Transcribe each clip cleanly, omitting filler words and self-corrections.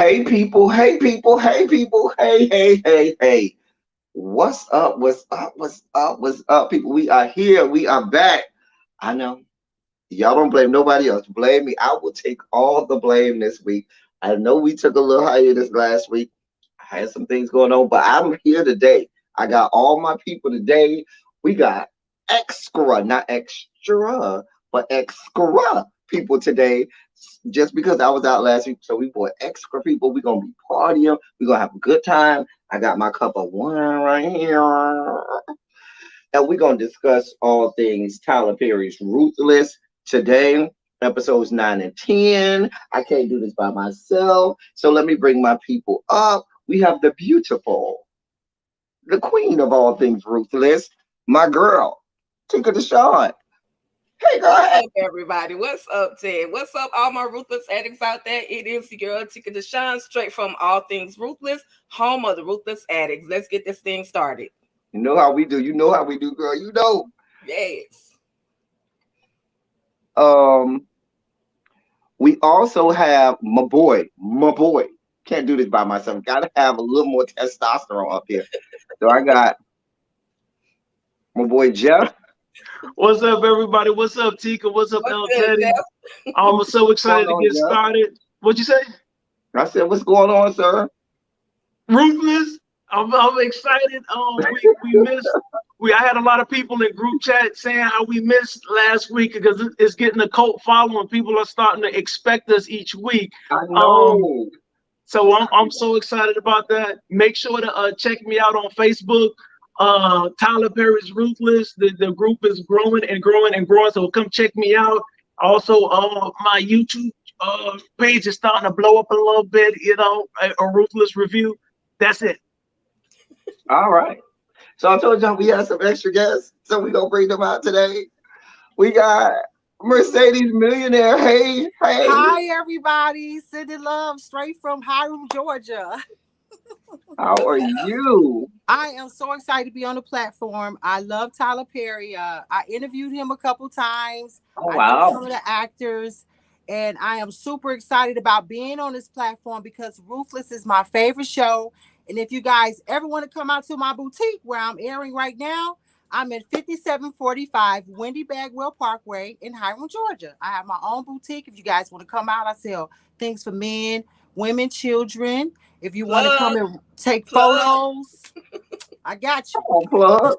Hey people, hey people, hey people, hey, hey, hey, hey. What's up? What's up? What's up? What's up, people? We are here. We are back. I know y'all don't blame nobody else. Blame me. I will take all the blame this week. I know we took a little hiatus last week. I had some things going on, but I'm here today. I got all my people today. We got extra, not extra, but extra people today. Just because I was out last week, so we brought extra people. We're gonna be partying. We're gonna have a good time. I got my cup of wine right here. And we're gonna discuss all things Tyler Perry's Ruthless today, episodes 9 and 10. I can't do this by myself, so let me bring my people up. We have the beautiful, the queen of all things Ruthless, my girl, Tika Deshawn. Hey, go What's ahead. up, everybody? What's up, Ted? What's up, all my Ruthless addicts out there? It is the girl, Tika Deshawn, straight from All Things Ruthless, home of the Ruthless addicts. Let's get this thing started. You know how we do. You know how we do, girl. You know. Yes. Um, we also have my boy, my boy. Can't do this by myself. Gotta have a little more testosterone up here. So I got my boy Jeff. What's up, everybody? What's up, Tika? What's up, What's El good, Teddy? Jeff? I'm so What's going excited to on, get Jeff? started. What'd you say? I said, what's going on, sir? Ruthless. I'm excited. We missed. I had a lot of people in group chat saying how we missed last week because it's getting a cult following. People are starting to expect us each week. I Um, know. So I'm so excited about that. Make sure to check me out on Facebook. Tyler Perry's Ruthless. The group is growing and growing and growing. So come check me out. Also, my YouTube page is starting to blow up a little bit. A Ruthless review. That's it. All right. So I told y'all we had some extra guests, so we gonna bring them out today. We got Mercedes Millionaire. Hey, hey. Hi, everybody. Cindy Love, straight from Hiram, Georgia. How are you? I am so excited to be on the platform. I love Tyler Perry. I interviewed him a couple times. Oh I know some wow. of the actors, and I am super excited about being on this platform because Ruthless is my favorite show. And if you guys ever want to come out to my boutique where I'm airing right now, I'm at 5745 Wendy Bagwell Parkway in Hiram, Georgia. I have my own boutique. If you guys want to come out, I sell things for men, women, children. If you want to come Plug, and take plug, photos, I got you. Come on, plug.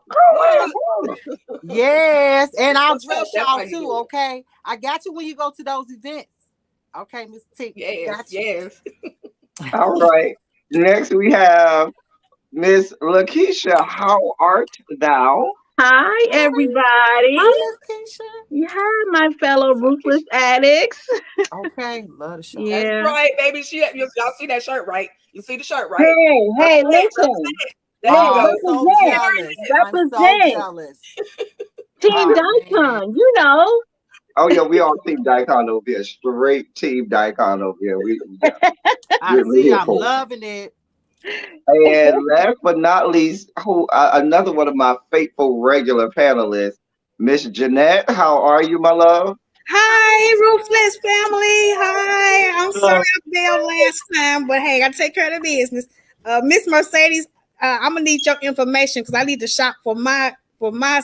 plug. Yes, and I'll What's up? dress That's y'all how you too, do it. okay? I got you when you go to those events. Okay, Miss T, Yes, got you. yes. All right. Next we have Miss Lakeisha. How art thou? Hi, Hi, everybody. hi, Miss Hi, my fellow What's up, ruthless Keisha? addicts. Keisha. Okay, love the show. That's Yeah. right, baby. Y'all see that shirt, right? You see the shirt, right? Hey, hey, Represent, listen. represent. There you Hey, Oh, I'm go. so represent. jealous. I'm so Represent. jealous. Team Oh man. Dicon, you know. Oh yeah, we all team Daikon over here. Straight team Daikon over here. Yeah, I we're see. here I'm for it. loving it. And last but not least, who another one of my faithful regular panelists, Miss Jeanette. How are you, my love? Hi, Ruthless family. Hi. I'm sorry Uh, I bailed last time, but hey, I take care of the business. Miss Mercedes, I'm gonna need your information because I need to shop for my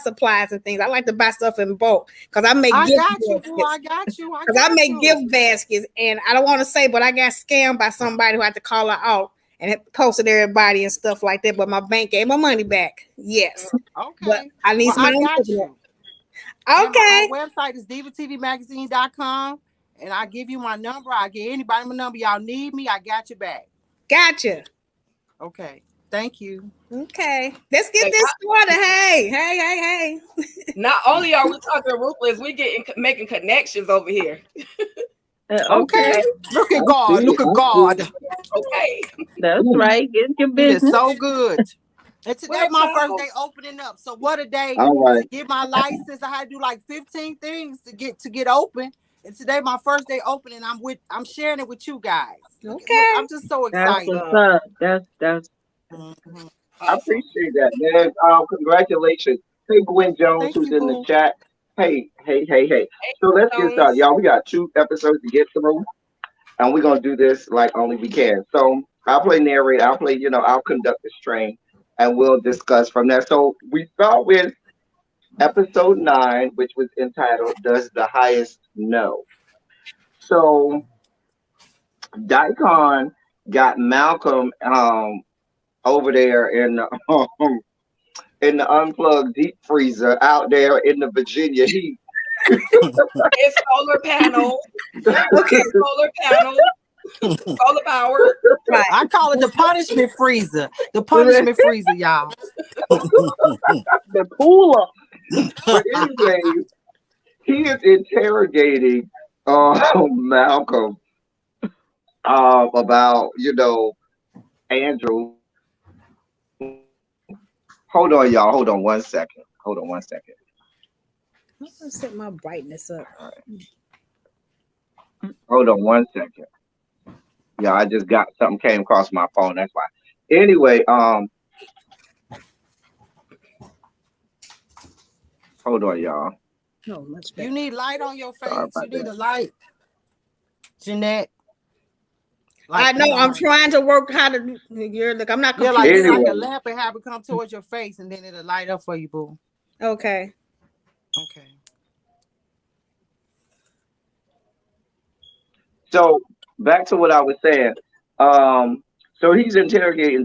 supplies and things. I like to buy stuff in bulk because I make I gift got you, boo. I baskets. got you. I Because I got make you. gift baskets, and I don't want to say, but I got scammed by somebody who had to call her out and it posted everybody and stuff like that. But my bank gave my money back. Yes, but Okay. I need Well, I somebody got to you. And my okay, website is divatvmagazine.com. And I give you my number. I give anybody my number. Y'all need me. I got your back. gotcha. Okay. Thank you. Okay, let's get And this started. Hey. not only are we talking ruthless, we getting making connections over here. Okay. Okay. Look I at God. see. Look at I God. see. Okay. That's Mm. right. Get your He is business. so good. And today Well, my first child. day opening up. So what a day All right. to get my license. I had to do like 15 things to get open. And today my first day opening. I'm sharing it with you guys. Look, Okay. I'm just so That's excited. what's up. That's Mhm. I Awesome. appreciate that, man. Congratulations. Hey, Gwen Jones, Thank who's you, in the boo. chat. Hey, hey, hey, hey. Hey, So let's get started, Jones. y'all. We got 2 episodes to get through. and we're gonna do this like only we can. So I'll play narrator. I'll play. I'll conduct the train, and we'll discuss from there. So we start with episode 9, which was entitled "Does the Highest Know?" So Daikon got Malcolm over there in the in the unplugged deep freezer out there in the Virginia heat. It's solar panel. Okay, solar panel. Solar power. Right. I call it the punishment freezer. The punishment freezer, y'all. The cooler. But anyway, he is interrogating Malcolm about Andrew. Hold on, y'all. Hold on one second. I'm gonna set my brightness up. Hold on one second. Yeah, I just got something came across my phone. That's why. Anyway, hold on, y'all. No, much You better. need light on your face. Sorry You about need that. a light. Jeanette. I know. I'm trying to work how to do. Look, I'm not Yeah, computer. like Anyway. like a lamp and have it come towards your face, and then it'll light up for you, boo. Okay. Okay. So back to what I was saying. So he's interrogating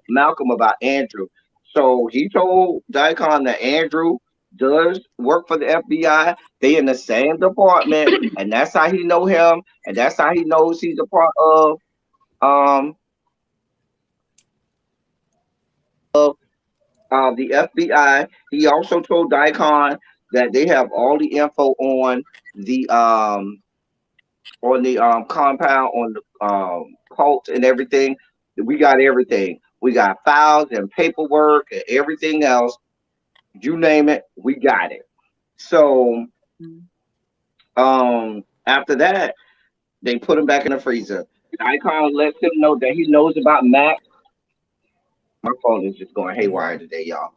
Malcolm about Andrew. So he told Daikon that Andrew does work for the FBI. They in the same department, and that's how he know him, and that's how he knows he's a part of um the FBI. He also told Daikon that they have all the info on the compound, on the cult and everything. We got everything. We got files and paperwork and everything else. You name it, we got it. So after that, they put him back in the freezer. Icon lets him know that he knows about Mac. My phone is just going haywire today, y'all.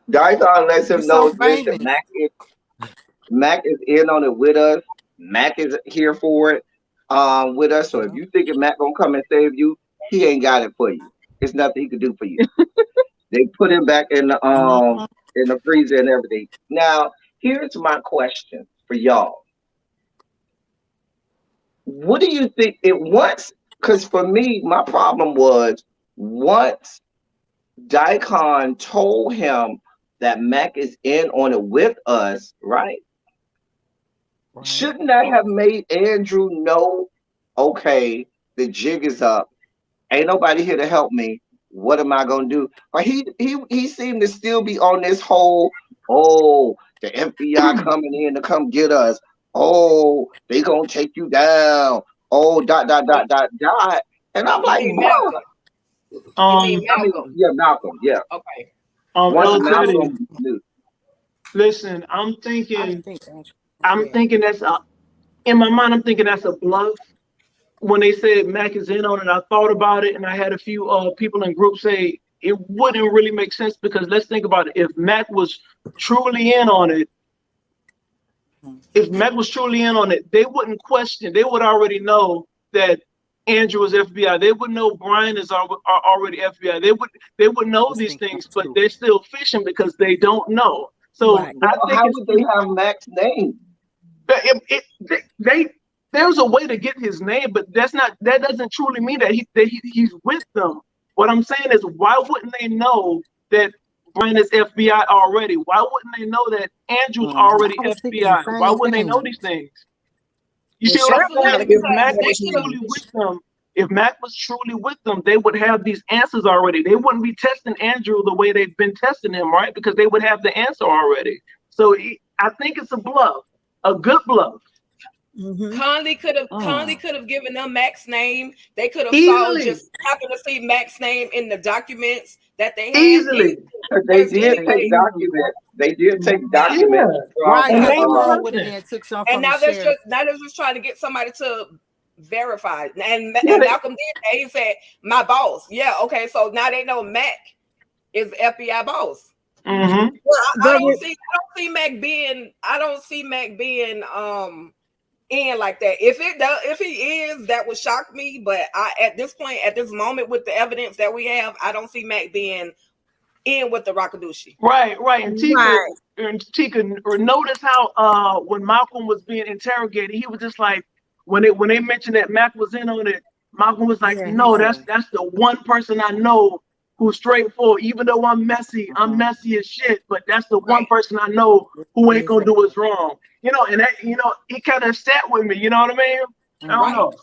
Daikon lets You're him so know, listen, famous. Mac is in on it with us. Mac is here for it with us. So if you thinking Mac gonna come and save you, he ain't got it for you. It's nothing he could do for you. They put him back in the freezer and everything. Now, here's my question for y'all. What do you think it once? Because for me, my problem was once Daikon told him that Mac is in on it with us, right? Shouldn't that have made Andrew know, okay, the jig is up. Ain't nobody here to help me. What am I gonna do? But he seemed to still be on this whole, oh, the FBI coming in to come get us. Oh, they gonna take you down. Oh, dot dot dot dot dot. And I'm You like, mean bro. Malcolm? You mean Malcolm? Yeah, Malcolm. Yeah. Okay. Once Lil Teddy, Malcolm knew. listen, I'm thinking that's in my mind. I'm thinking that's a bluff. When they said Mac is in on it, I thought about it, and I had a few people in groups say it wouldn't really make sense because let's think about it. If Mac was truly in on it, they wouldn't question. They would already know that Andrew is FBI. They would know Brian is already FBI. They would know these things, but they're still fishing because they don't know. So Right. I think How would they have Mac's name? There's a way to get his name, but that doesn't truly mean that he's with them. What I'm saying is, why wouldn't they know that Brian is FBI already? Why wouldn't they know that Andrew's already FBI? Why wouldn't they know these things? You see what I'm saying? If Mac was truly with them, they would have these answers already. They wouldn't be testing Andrew the way they've been testing him, right? Because they would have the answer already. So I think it's a bluff, a good bluff. Conley could have given them Mac's name. They could have just happened to see Mac's name in the documents that they had. Easily. They did take documents. They did take documents. Right. And and now they're just trying to get somebody to verify. And Malcolm did that. He said, "My boss." Yeah. Okay. So now they know Mac is FBI boss. Mm-hmm. I don't see Mac being end like that. If it does, if he is, that would shock me. But at this point, at this moment, with the evidence that we have, I don't see Mac being in with the Rakadushi. Right. And Tika, notice how when Malcolm was being interrogated, he was just like, when they mentioned that Mac was in on it, Malcolm was like, no, that's the one person I know who's straightforward. Even though I'm messy as shit, but that's the one person I know who ain't gonna do us wrong. You know, and that, it kind of sat with me. You know what I mean? I don't know.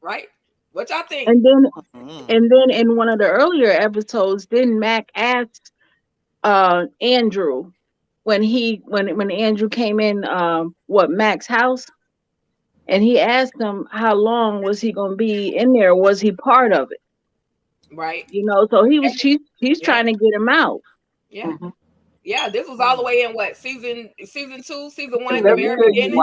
Right. What y'all think? And then in one of the earlier episodes, didn't Mac ask Andrew when Andrew came in Mac's house, and he asked him how long was he gonna be in there? Was he part of it? Right. So he's trying to get him out. Yeah. Mm-hmm. Yeah, this was all the way in what season 2, season 1, the very beginning.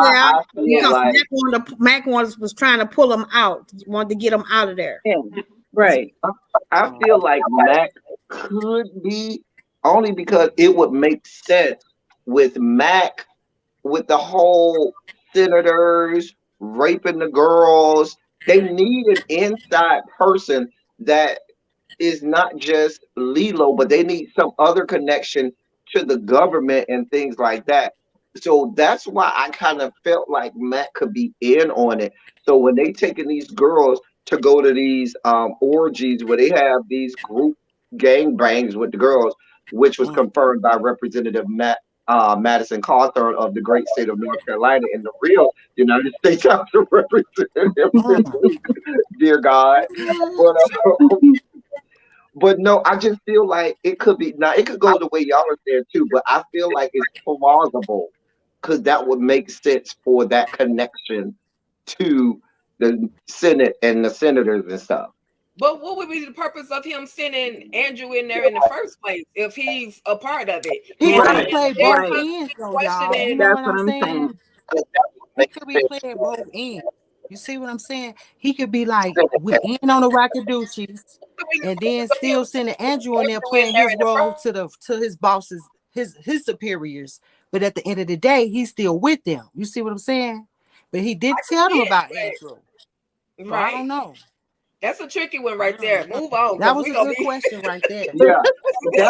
Mac was trying to pull him out, wanted to get him out of there. Yeah. Right. I feel like Mac could be, only because it would make sense with Mac, with the whole senators raping the girls. They need an inside person that is not just Lilo, but they need some other connection to the government and things like that. So that's why I kind of felt like Matt could be in on it. So when they taking these girls to go to these orgies where they have these group gang bangs with the girls, which was confirmed by Representative Madison Cawthorn of the great state of North Carolina in the real United States House of Representatives. Dear God. But no, I just feel like it could be, now it could go the way y'all are saying too, but I feel like it's plausible because that would make sense for that connection to the Senate and the senators and stuff. But what would be the purpose of him sending Andrew in there in the first place if he's a part of it? He could play both ends, though, y'all. You know what I'm saying? He could be playing both ends. You see what I'm saying? He could be like, we're in on the Rakadushis, and then still sending Andrew in there playing his role to his bosses, his superiors. But at the end of the day, he's still with them. You see what I'm saying? But he did tell them about Andrew. So right. I don't know. That's a tricky one right there. Move on. That was a good question right there. Yeah.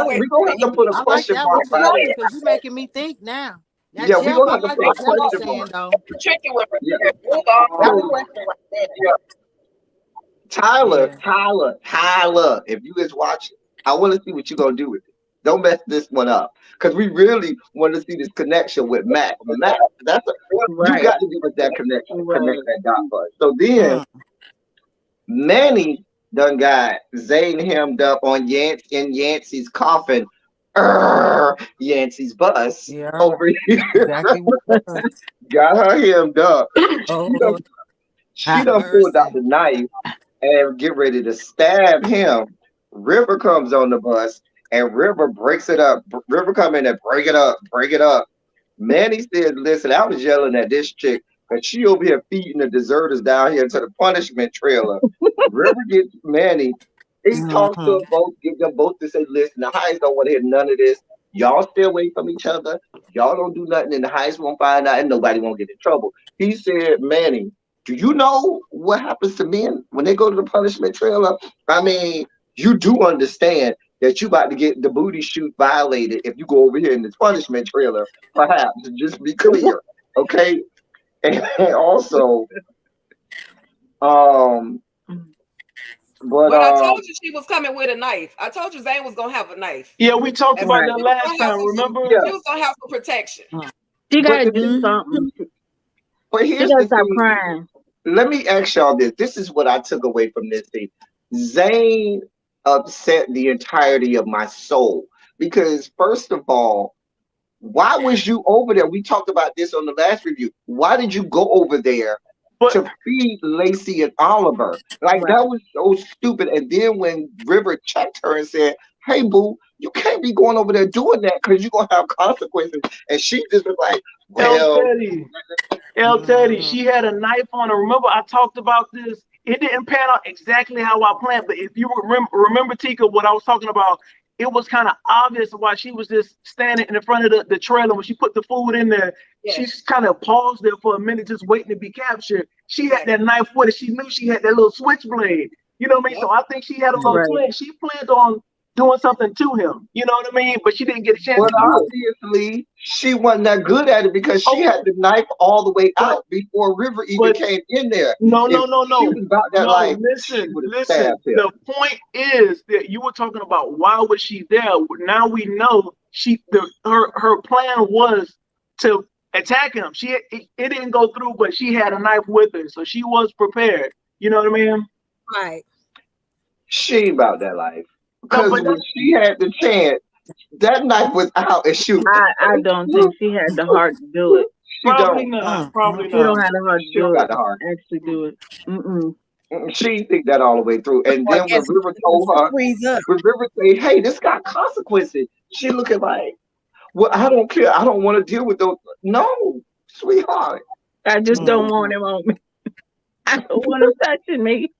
We're going to have to put a question mark by it. Because you're making me think now. Now, yeah, we're going to have to put a question mark. Tricky one right there. Move on. Tyler, if you guys watch it, I want to see what you're going to do with it. Don't mess this one up. Because we really want to see this connection with Matt. You got to do with that connection. Connect that dot for us. So then, Manny done got Zane hemmed up on Yancey's coffin. Yancey's bus over here. Exactly. Got her hemmed up. She done pulled out the knife and get ready to stab him. River comes on the bus and River breaks it up. River come in and break it up. Manny said, listen, I was yelling at this chick and she over here feeding the deserters down here to the punishment trailer. River gets Manny. He talks to them both, get them both to say, listen, the Highs don't want to hear none of this. Y'all stay away from each other. Y'all don't do nothing, and the Highs won't find out, and nobody won't get in trouble. He said, Manny, do you know what happens to men when they go to the punishment trailer? I mean, you do understand that you about to get the booty shoot violated if you go over here in this punishment trailer, perhaps, just be clear, okay? And also, But I told you she was coming with a knife. I told you Zane was gonna have a knife. Yeah, we talked about that last time. Remember? She was gonna have some protection. She gotta do something. But here's the thing. Let me ask y'all this. This is what I took away from this thing. Zane upset the entirety of my soul because, first of all, why was you over there? We talked about this on the last review. Why did you go over there to feed Lacey and Oliver? Like, that was so stupid. And then when River checked her and said, hey, boo, you can't be going over there doing that because you're going to have consequences. And she just was like, well. Teddy, she had a knife on her. Remember, I talked about this. It didn't pan out exactly how I planned. But if you remember, Tika, what I was talking about, it was kind of obvious why she was just standing in front of the trailer when she put the food in there. Yes. She kind of paused there for a minute, just waiting to be captured. She had that knife with her. She knew she had that little switchblade. You know what I mean? Yep. So I think she had a little plan. She planned on doing something to him. You know what I mean? But she didn't get a chance to do it. Obviously, she wasn't that good at it because she had the knife all the way out before River even came in there. No. She was about that life. Listen. The point is that you were talking about why was she there. Now we know her plan was to attack him. It didn't go through, but she had a knife with her, so she was prepared. You know what I mean? Right. She ain't about that life. Because when she had the chance, that knife was out and she was... I don't think she had the heart to do it. Probably not. She don't have the heart to do it. Actually do it. She didn't think that all the way through. And then when River told her, when River said, hey, this got consequences, she looking like, well, I don't care. I don't want to deal with those. No, sweetheart. I just don't want him on me. I don't want him touching me.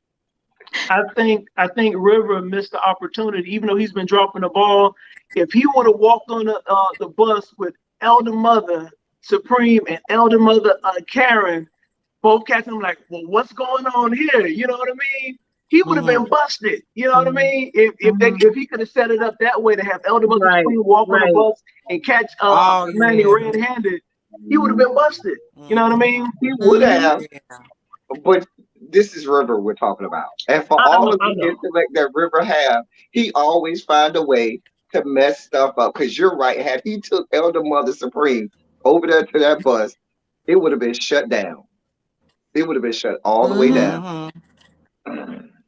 I think River missed the opportunity, even though he's been dropping the ball. If he would have walked on the bus with Elder Mother Supreme and Elder Mother Karen, both catching him like, well, what's going on here? You know what I mean? He would have been busted. You know what I mean? If he could have set it up that way to have Elder Mother Supreme walk on the bus and catch Manny red-handed, he would have been busted. You know what I mean? He would have. But this is River we're talking about. And for all of the intellect that River have, he always find a way to mess stuff up. Because you're right. Had he took Elder Mother Supreme over there to that bus, it would have been shut down. It would have been shut all the way down.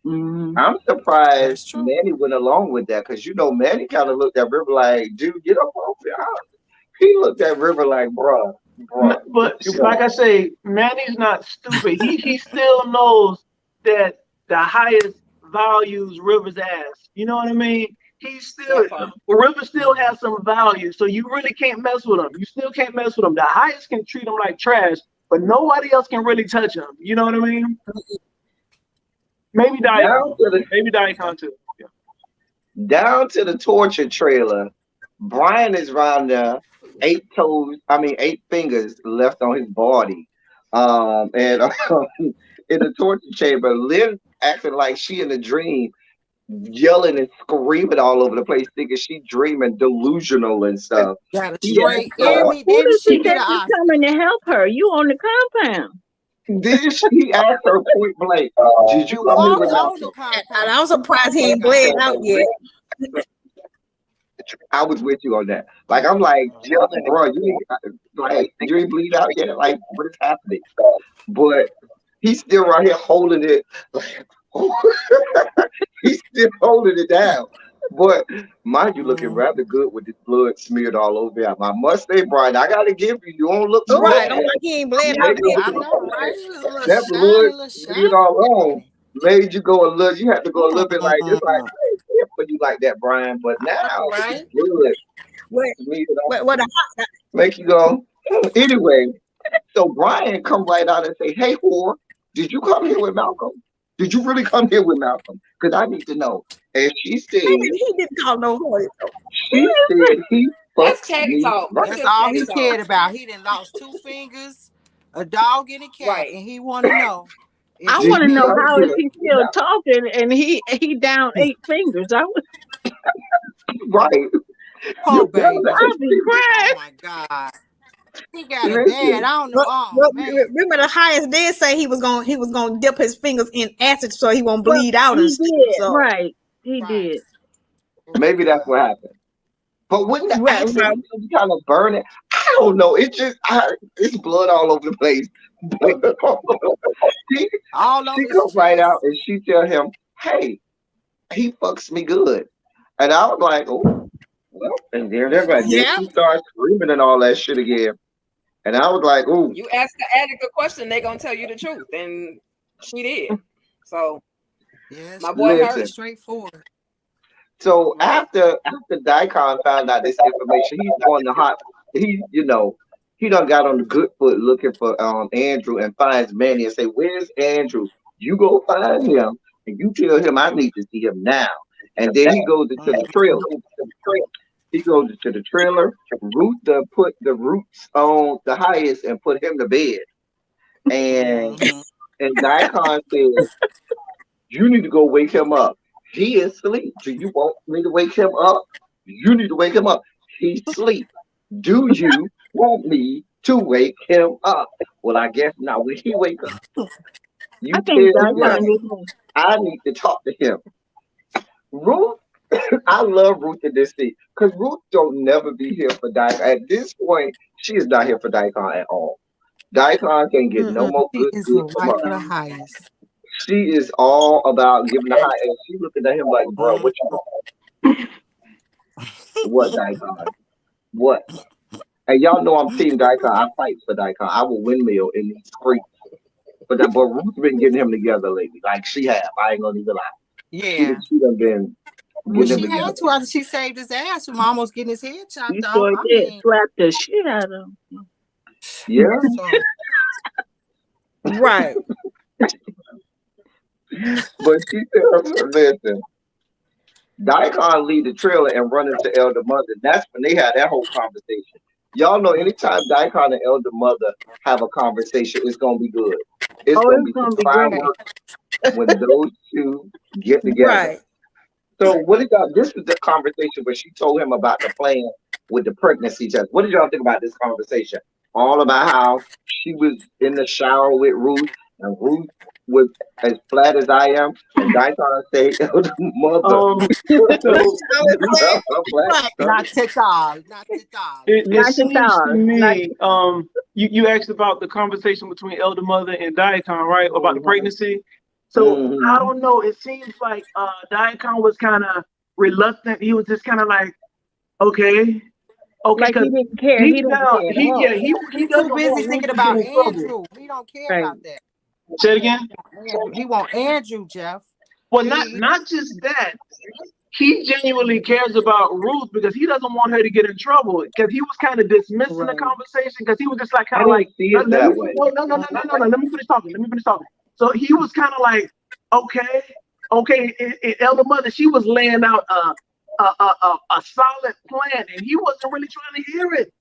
I'm surprised Manny went along with that. Because, you know, Manny kind of looked at River like, dude, get up off your house. He looked at River like, bruh. But like I say, Manny's not stupid. He still knows that the highest values River's ass. You know what I mean? River still has some value, so you really can't mess with him. You still can't mess with him. The highest can treat him like trash, but nobody else can really touch him. You know what I mean? Maybe Daikon too. Yeah. Down to the torture trailer, Brian is around there. 8 fingers left on his body. And in the torture chamber, Lynn acting like she in a dream, yelling and screaming all over the place, thinking she dreaming, delusional and stuff. Who did she get coming to help her? You on the compound. He asked her point blank, did you come here without me? And I'm surprised he ain't bled out yet. I was with you on that. Like, I'm like, bro, you ain't bleed out yet. Like, what is happening? But he's still right here holding it. He's still holding it down. But mind you, looking rather good with this blood smeared all over him. I must say, Brian, I gotta give you. You don't look right. I'm like, he ain't bled out yet. I know, right? That blood smeared all on made you go a little. You had to go a little bit like this, like. For you like that, Brian, but now it's good. What make you go anyway. So Brian come right out and say, "Hey, whore, did you come here with Malcolm? Did you really come here with Malcolm? Because I need to know." And she said, "He didn't call no whore." She said he fucked me. That's all he cared about. He done lost 2 fingers, a dog, and a cat, and he want to know. I want to know how is he still talking and he down 8 fingers. Right. Oh, baby. I'll be crying. Oh my God. He got it bad. I don't know. Remember the highest did say he was gonna dip his fingers in acid so he won't bleed out. He did. So. Right. He did. Maybe that's what happened. But wouldn't the acid kind of burn it? I don't know. It's just it's blood all over the place. She comes right out and she tell him, "Hey, he fucks me good," and I was like, "Oh, well," and there they're right. Yeah. She starts screaming and all that shit again, and I was like, "Oh." You ask the addict a question, they gonna tell you the truth, and she did. So, my boy heard straightforward. So after Daikon found out this information, he's on the hot. He done got on the good foot looking for Andrew and finds Manny and say, "Where's Andrew? You go find him and you tell him I need to see him now." And then he goes into the trailer. He goes into the trailer. Ruth put the Roots on the highest and put him to bed. And Daikon said, "You need to go wake him up. He is asleep. Do you want me to wake him up? You need to wake him up. He's asleep. Do you want me to wake him up?" Well, I guess not. When he wake up, you tell him I need to talk to him. Ruth, I love Ruth in this scene because Ruth don't never be here for Daikon. At this point, she is not here for Daikon at all. Daikon can't get no more good from her. She is all about giving the high, and she looking at him like, "Bro, what you want?" What, Daikon? What? And y'all know I'm team Daikon. I fight for Daikon. I will windmill in these streets. But Ruth's been getting him together lately. Like she have. I ain't gonna even lie. Yeah. She done been. Well, she had to after she saved his ass from almost getting his head chopped off. Sure did. Slapped the shit out of him. Yeah. Right. But she said, "Listen, Daikon leave the trailer and run into Elder Mother." That's when they had that whole conversation. Y'all know anytime Daikon and Elder Mother have a conversation, it's gonna be good. It's gonna be fireworks when those two get together. Right. So what did y'all? This was the conversation where she told him about the plan with the pregnancy test. What did y'all think about this conversation? All about how she was in the shower with Ruth, and Ruth was as flat as I am, and Daikon said, "Elder Mother." Not at all. It seems to me, you asked about the conversation between Elder Mother and Daikon, right? About the pregnancy. So I don't know. It seems like Daikon was kind of reluctant. He was just kind of like, okay. Like he didn't care. He too busy thinking about Andrew. He don't care about that. Say it again. He want Andrew, Jeff. Well, not just that. He genuinely cares about Ruth because he doesn't want her to get in trouble. Because he was kind of dismissing the conversation because he was just like kind of like, no. Let me finish talking. So he was kind of like, okay. And Elder Mother, she was laying out a solid plan, and he wasn't really trying to hear it.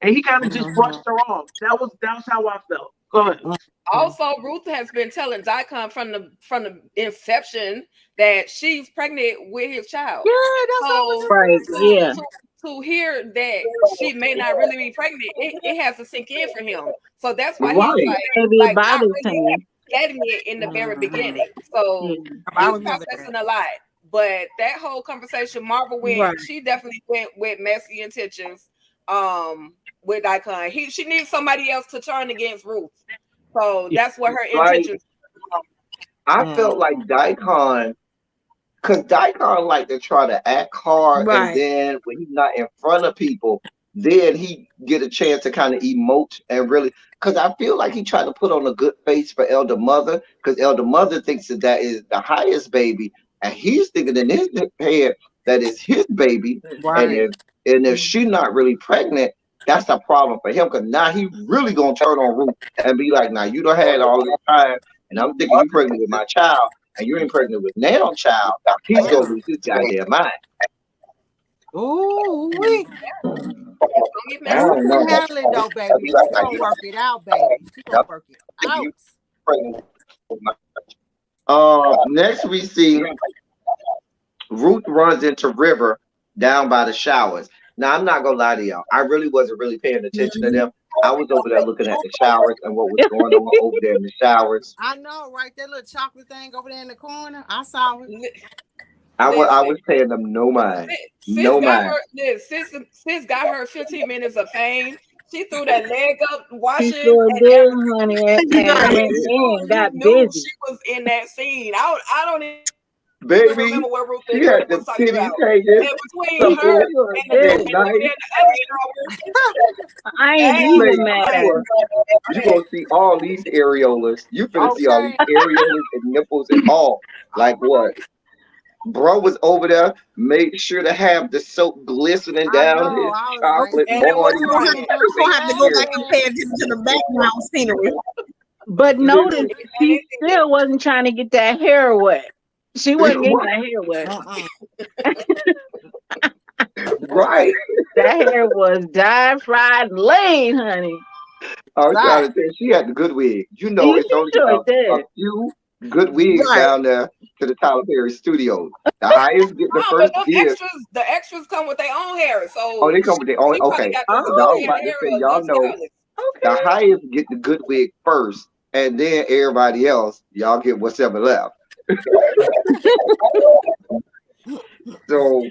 And he kind of just brushed her off. That's how I felt. Go ahead. Also, Ruth has been telling Daikon from the inception that she's pregnant with his child. Yeah, that's right. Yeah. To hear that she may not really be pregnant, it has to sink in for him. So that's why he's like not really getting it in the very beginning. So he's processing a lot. But that whole conversation, Marvel went. She definitely went with messy intentions. With Daikon, she needs somebody else to turn against Ruth. So that's what her intentions. I felt like Daikon, because Daikon like to try to act hard, and then when he's not in front of people, then he get a chance to kind of emote and really. Because I feel like he tried to put on a good face for Elder Mother, because Elder Mother thinks that is the highest baby, and he's thinking in his head that is his baby, and if she's not really pregnant, that's a problem for him, because now he really gonna turn on Ruth and be like, "Now you done had all this time, and I'm thinking you pregnant with my child, and you ain't pregnant with Nail's child." He's gonna lose his goddamn mind. Ooh, handle it though, baby. She's gonna work it out, baby. She's gonna work it out. Next we see Ruth runs into River down by the showers. Now, I'm not gonna lie to y'all. I really wasn't paying attention to them. I was over there looking at the showers and what was going on over there in the showers. I know, right? That little chocolate thing over there in the corner. I saw it. I was paying them no mind. Sis got her 15 minutes of fame. She threw that leg up, washing. She sure did, honey. And got busy. She was in that scene. I don't even. Baby, remember what Ruth she had the titty hanging. Between her and the other I ain't even mad. You're going to see all these areolas. You finna see all these areolas and nipples and all. Like what? Bro was over there, made sure to have the soap glistening down his chocolate boy. We're going to have to go back and pay attention to the background scenery. But notice, he still wasn't trying to get that hair wet. She wasn't getting her hair wet. Right. That hair was dyed, fried, and laid, honey. I was trying to say she had the good wig. You know, She it's only sure a did. few good wigs Right. down there to the Tyler Perry studios. The highest get the Oh, first but bid. the extras come with their own hair. So Oh, they come with their own. she probably Okay. got Because the I Oh, was about to hair say, of y'all one know stylist. the okay. highest get the good wig first, and then everybody else, y'all get whatever left. So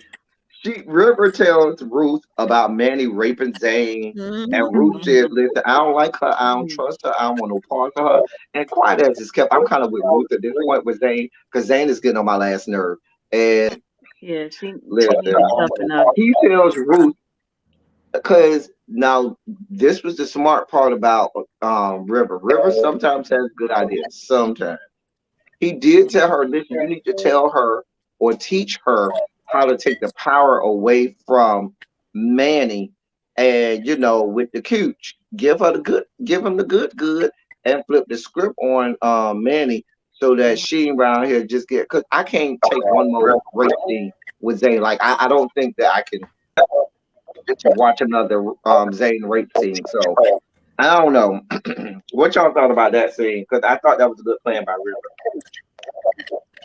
River tells Ruth about Manny raping Zane, and Ruth says, "Listen, I don't like her. I don't trust her. I don't want no part of her." And quiet as it's kept, I'm kind of with Ruth at this point with Zane because Zane is getting on my last nerve. And Yeah, she listen, needs to toughen up. he tells Ruth because now this was the smart part about River. River sometimes has good ideas. Sometimes he did tell her, "Listen, you need to tell her or teach her how to take the power away from Manny, and with the cooch, give him the good, and flip the script on Manny so that she ain't around here just get. Because I can't take one more rape scene with Zane. Like I don't think that I can watch another Zane rape scene. So I don't know what y'all thought about that scene because I thought that was a good plan by River.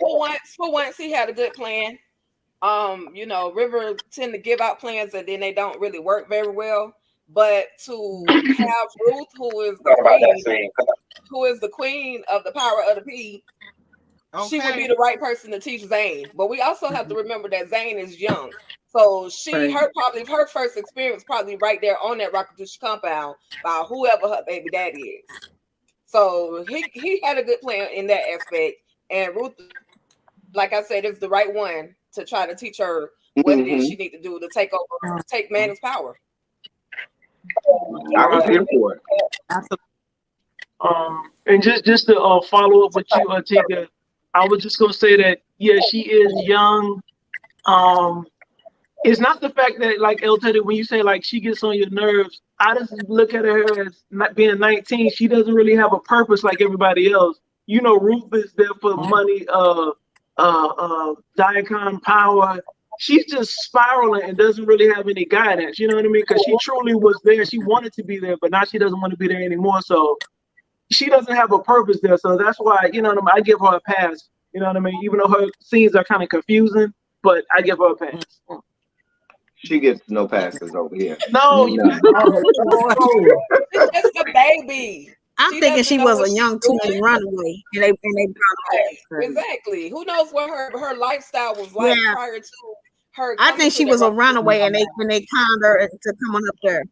For once, he had a good plan. River tend to give out plans and then they don't really work very well. But to have Ruth, who is the queen of the power of the P, she would be the right person to teach Zane. But we also have to remember that Zane is young. So her first experience probably right there on that Rockatush compound by whoever her baby daddy is. So he had a good plan in that aspect. And Ruth, like I said, is the right one to try to teach her what it is she need to do to take Manny's power. I was here for it. And just to follow up with you, Tika, I was just gonna say that she is young. It's not the fact that like El Teddy, when you say like she gets on your nerves, I just look at her as not being 19. She doesn't really have a purpose like everybody else. Ruth is there for money, Diacon power. She's just spiraling and doesn't really have any guidance. You know what I mean? Because she truly was there. She wanted to be there, but now she doesn't want to be there anymore. So she doesn't have a purpose there. So that's why, I give her a pass. You know what I mean? Even though her scenes are kind of confusing, but I give her a pass. She gets no passes over here. No, She's just a baby. I'm thinking she was a young teen runaway, and they exactly. Who knows what her lifestyle was like prior to her? I think she was a runaway, and they conned her to coming up there.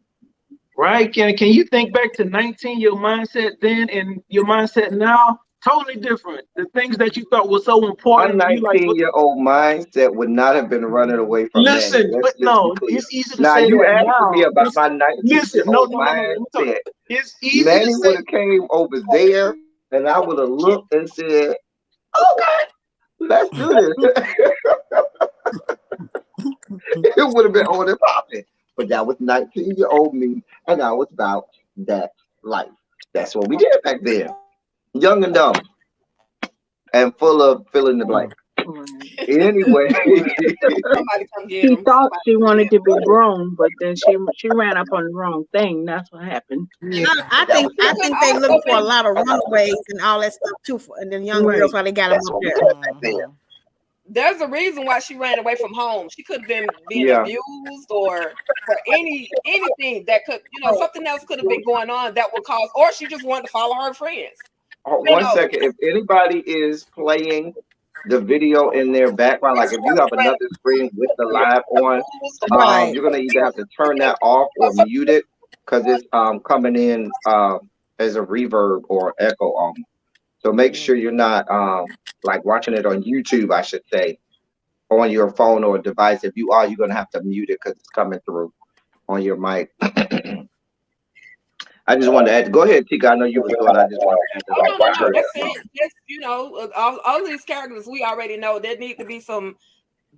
Right? Can you think back to 19? Your mindset then and your mindset now totally different. The things that you thought were so important. A 19-year-old mindset would not have been running away from Listen, Manny. but no, it's easy to now say you that asking now. me about my 19-year-old mindset. It's easy Manny to would say. have came over there, and I would have looked and said, "Okay, let's do this." It would have been on and popping. But that was 19-year-old me, and I was about that life. That's what we did back then. Young and dumb, and full of fill in the blank. Anyway, she thought she wanted to be grown, but then she ran up on the wrong thing. That's what happened. I think they look for a lot of runaways and all that stuff too, and then young girls while they got them up there. There's a reason why she ran away from home. She could have been being abused or for anything that could, something else could have been going on that would cause, or she just wanted to follow her friends. One second. If anybody is playing the video in their background, like if you have another screen with the live on, you're gonna either have to turn that off or mute it because it's coming in as a reverb or echo. So make sure you're not like watching it on YouTube, I should say, on your phone or device. If you are, you're gonna have to mute it because it's coming through on your mic. I just wanted to add. Go ahead, Tika. I know you were doing. I just wanted to add that. That's it. Just, all these characters we already know. There need to be some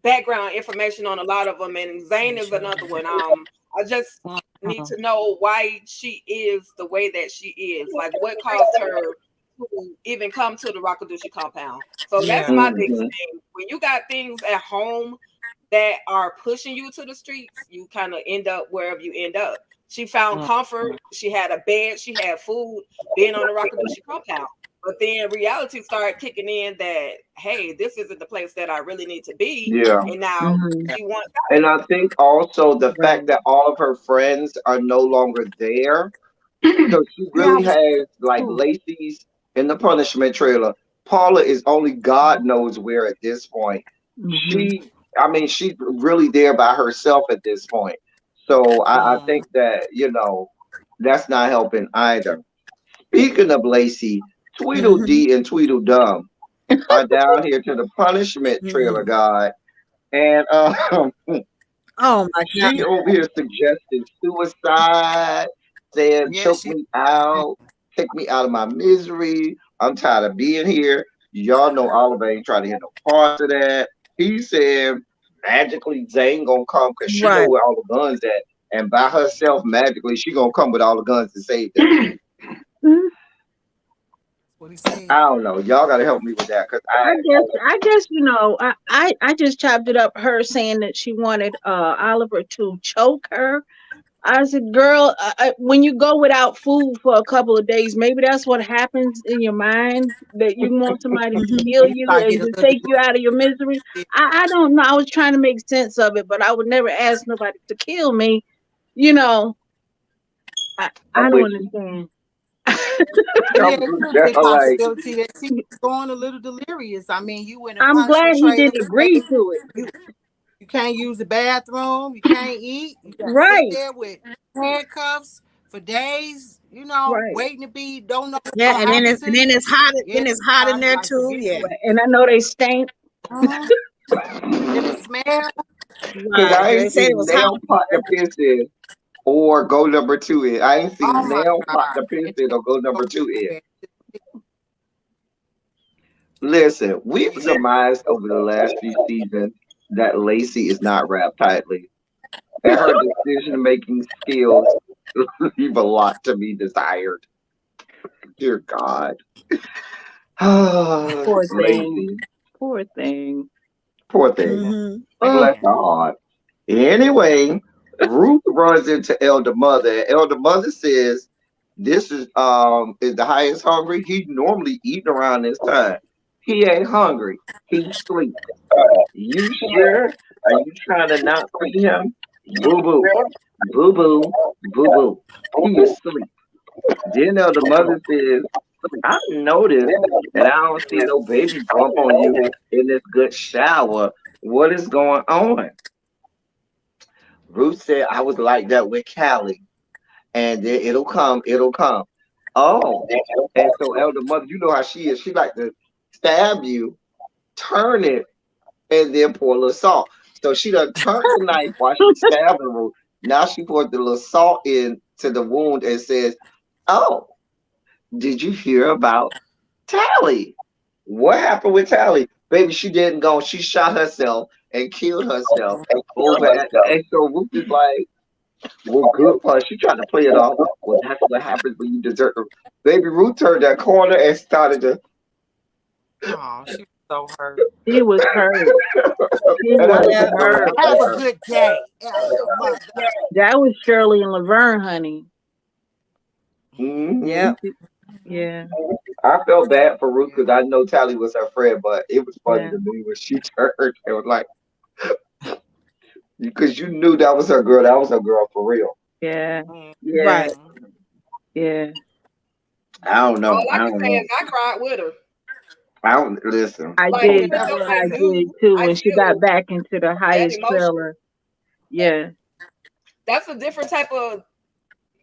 background information on a lot of them, and Zane is another one. I just need to know why she is the way that she is. Like, what caused her to even come to the Rockadushi compound. So that's my biggest thing. When you got things at home that are pushing you to the streets, you kind of end up wherever you end up. She found comfort. She had a bed. She had food being on the Rockadushi compound. But then reality started kicking in that, hey, this isn't the place that I really need to be. Yeah. And now she wants out. And I think also the fact that all of her friends are no longer there. So she really has like Lacey's in the punishment trailer. Paula is only God knows where at this point. She's really there by herself at this point. So I think that, that's not helping either. Speaking of Lacey, Tweedledee and Tweedledum are down here to the punishment trailer, God. And oh my she over here suggesting suicide, saying choke me out, take me out of my misery. I'm tired of being here. Y'all know Oliver ain't trying to hit no parts of that. He said magically Zane gonna come because she know where all the guns at, and by herself magically she gonna come with all the guns to save them. What he said. I don't know. Y'all gotta help me with that because I guess I just chopped it up. Her saying that she wanted Oliver to choke her. I said, girl, when you go without food for a couple of days, maybe that's what happens in your mind, that you want somebody to kill you and to take you out of your misery. I don't know. I was trying to make sense of it, but I would never ask nobody to kill me. I don't understand. There's a possibility that she was going a little delirious. I mean, you in a I'm glad he didn't agree to it. You can't use the bathroom. You can't eat. You gotta sit there with handcuffs for days. Waiting to be. Don't know. Yeah, and then it's hot. Then it's hot in there too. Yeah, and I know they stink. And it smells. Because I ain't seen nail pot the piss in or go number 2 in. I ain't seen nail pot the piss in or go number 2 in. Listen, we've surmised over the last few seasons that Lacey is not wrapped tightly, and her decision-making skills leave a lot to be desired. Dear God. Poor thing. Poor thing. Poor thing. Bless her heart. Anyway, Ruth runs into Elder Mother. Elder Mother says, "This is the highest hungry. He's normally eating around this time. He ain't hungry. He's sleeping. You sure? Are you trying to not feed him? Boo boo, boo boo, boo boo. He is asleep." Then Elder Mother says, "I noticed that I don't see no baby bump on you in this good shower. What is going on?" Ruth said, "I was like that with Callie, and then it'll come, it'll come." Oh, and so Elder Mother, you know how she is. She like to stab you, turn it, and then pour a little salt. So she done turned the knife while she's stabbing Ruth. Now she poured the little salt into the wound and says, "Oh, did you hear about Tally? What happened with Tally? Baby, she didn't go. She shot herself and killed herself over at the." And so Ruth is like, well, good for her. She tried to play it off. Well, that's what happens when you desert her. Baby Ruth turned that corner and started to. Oh, she was so hurt. She was hurt. She was hurt. Have a good day. That was Shirley and Laverne, honey. Mm-hmm. Yep. Yeah. I felt bad for Ruth because I know Tally was her friend, but it was funny to me when she turned and was like, because you knew that was her girl. That was her girl for real. Yeah. Right. Yeah. I don't know. All I can say is I cried with her. I don't listen. I did too when she got back into the highest trailer. Yeah. That's a different type of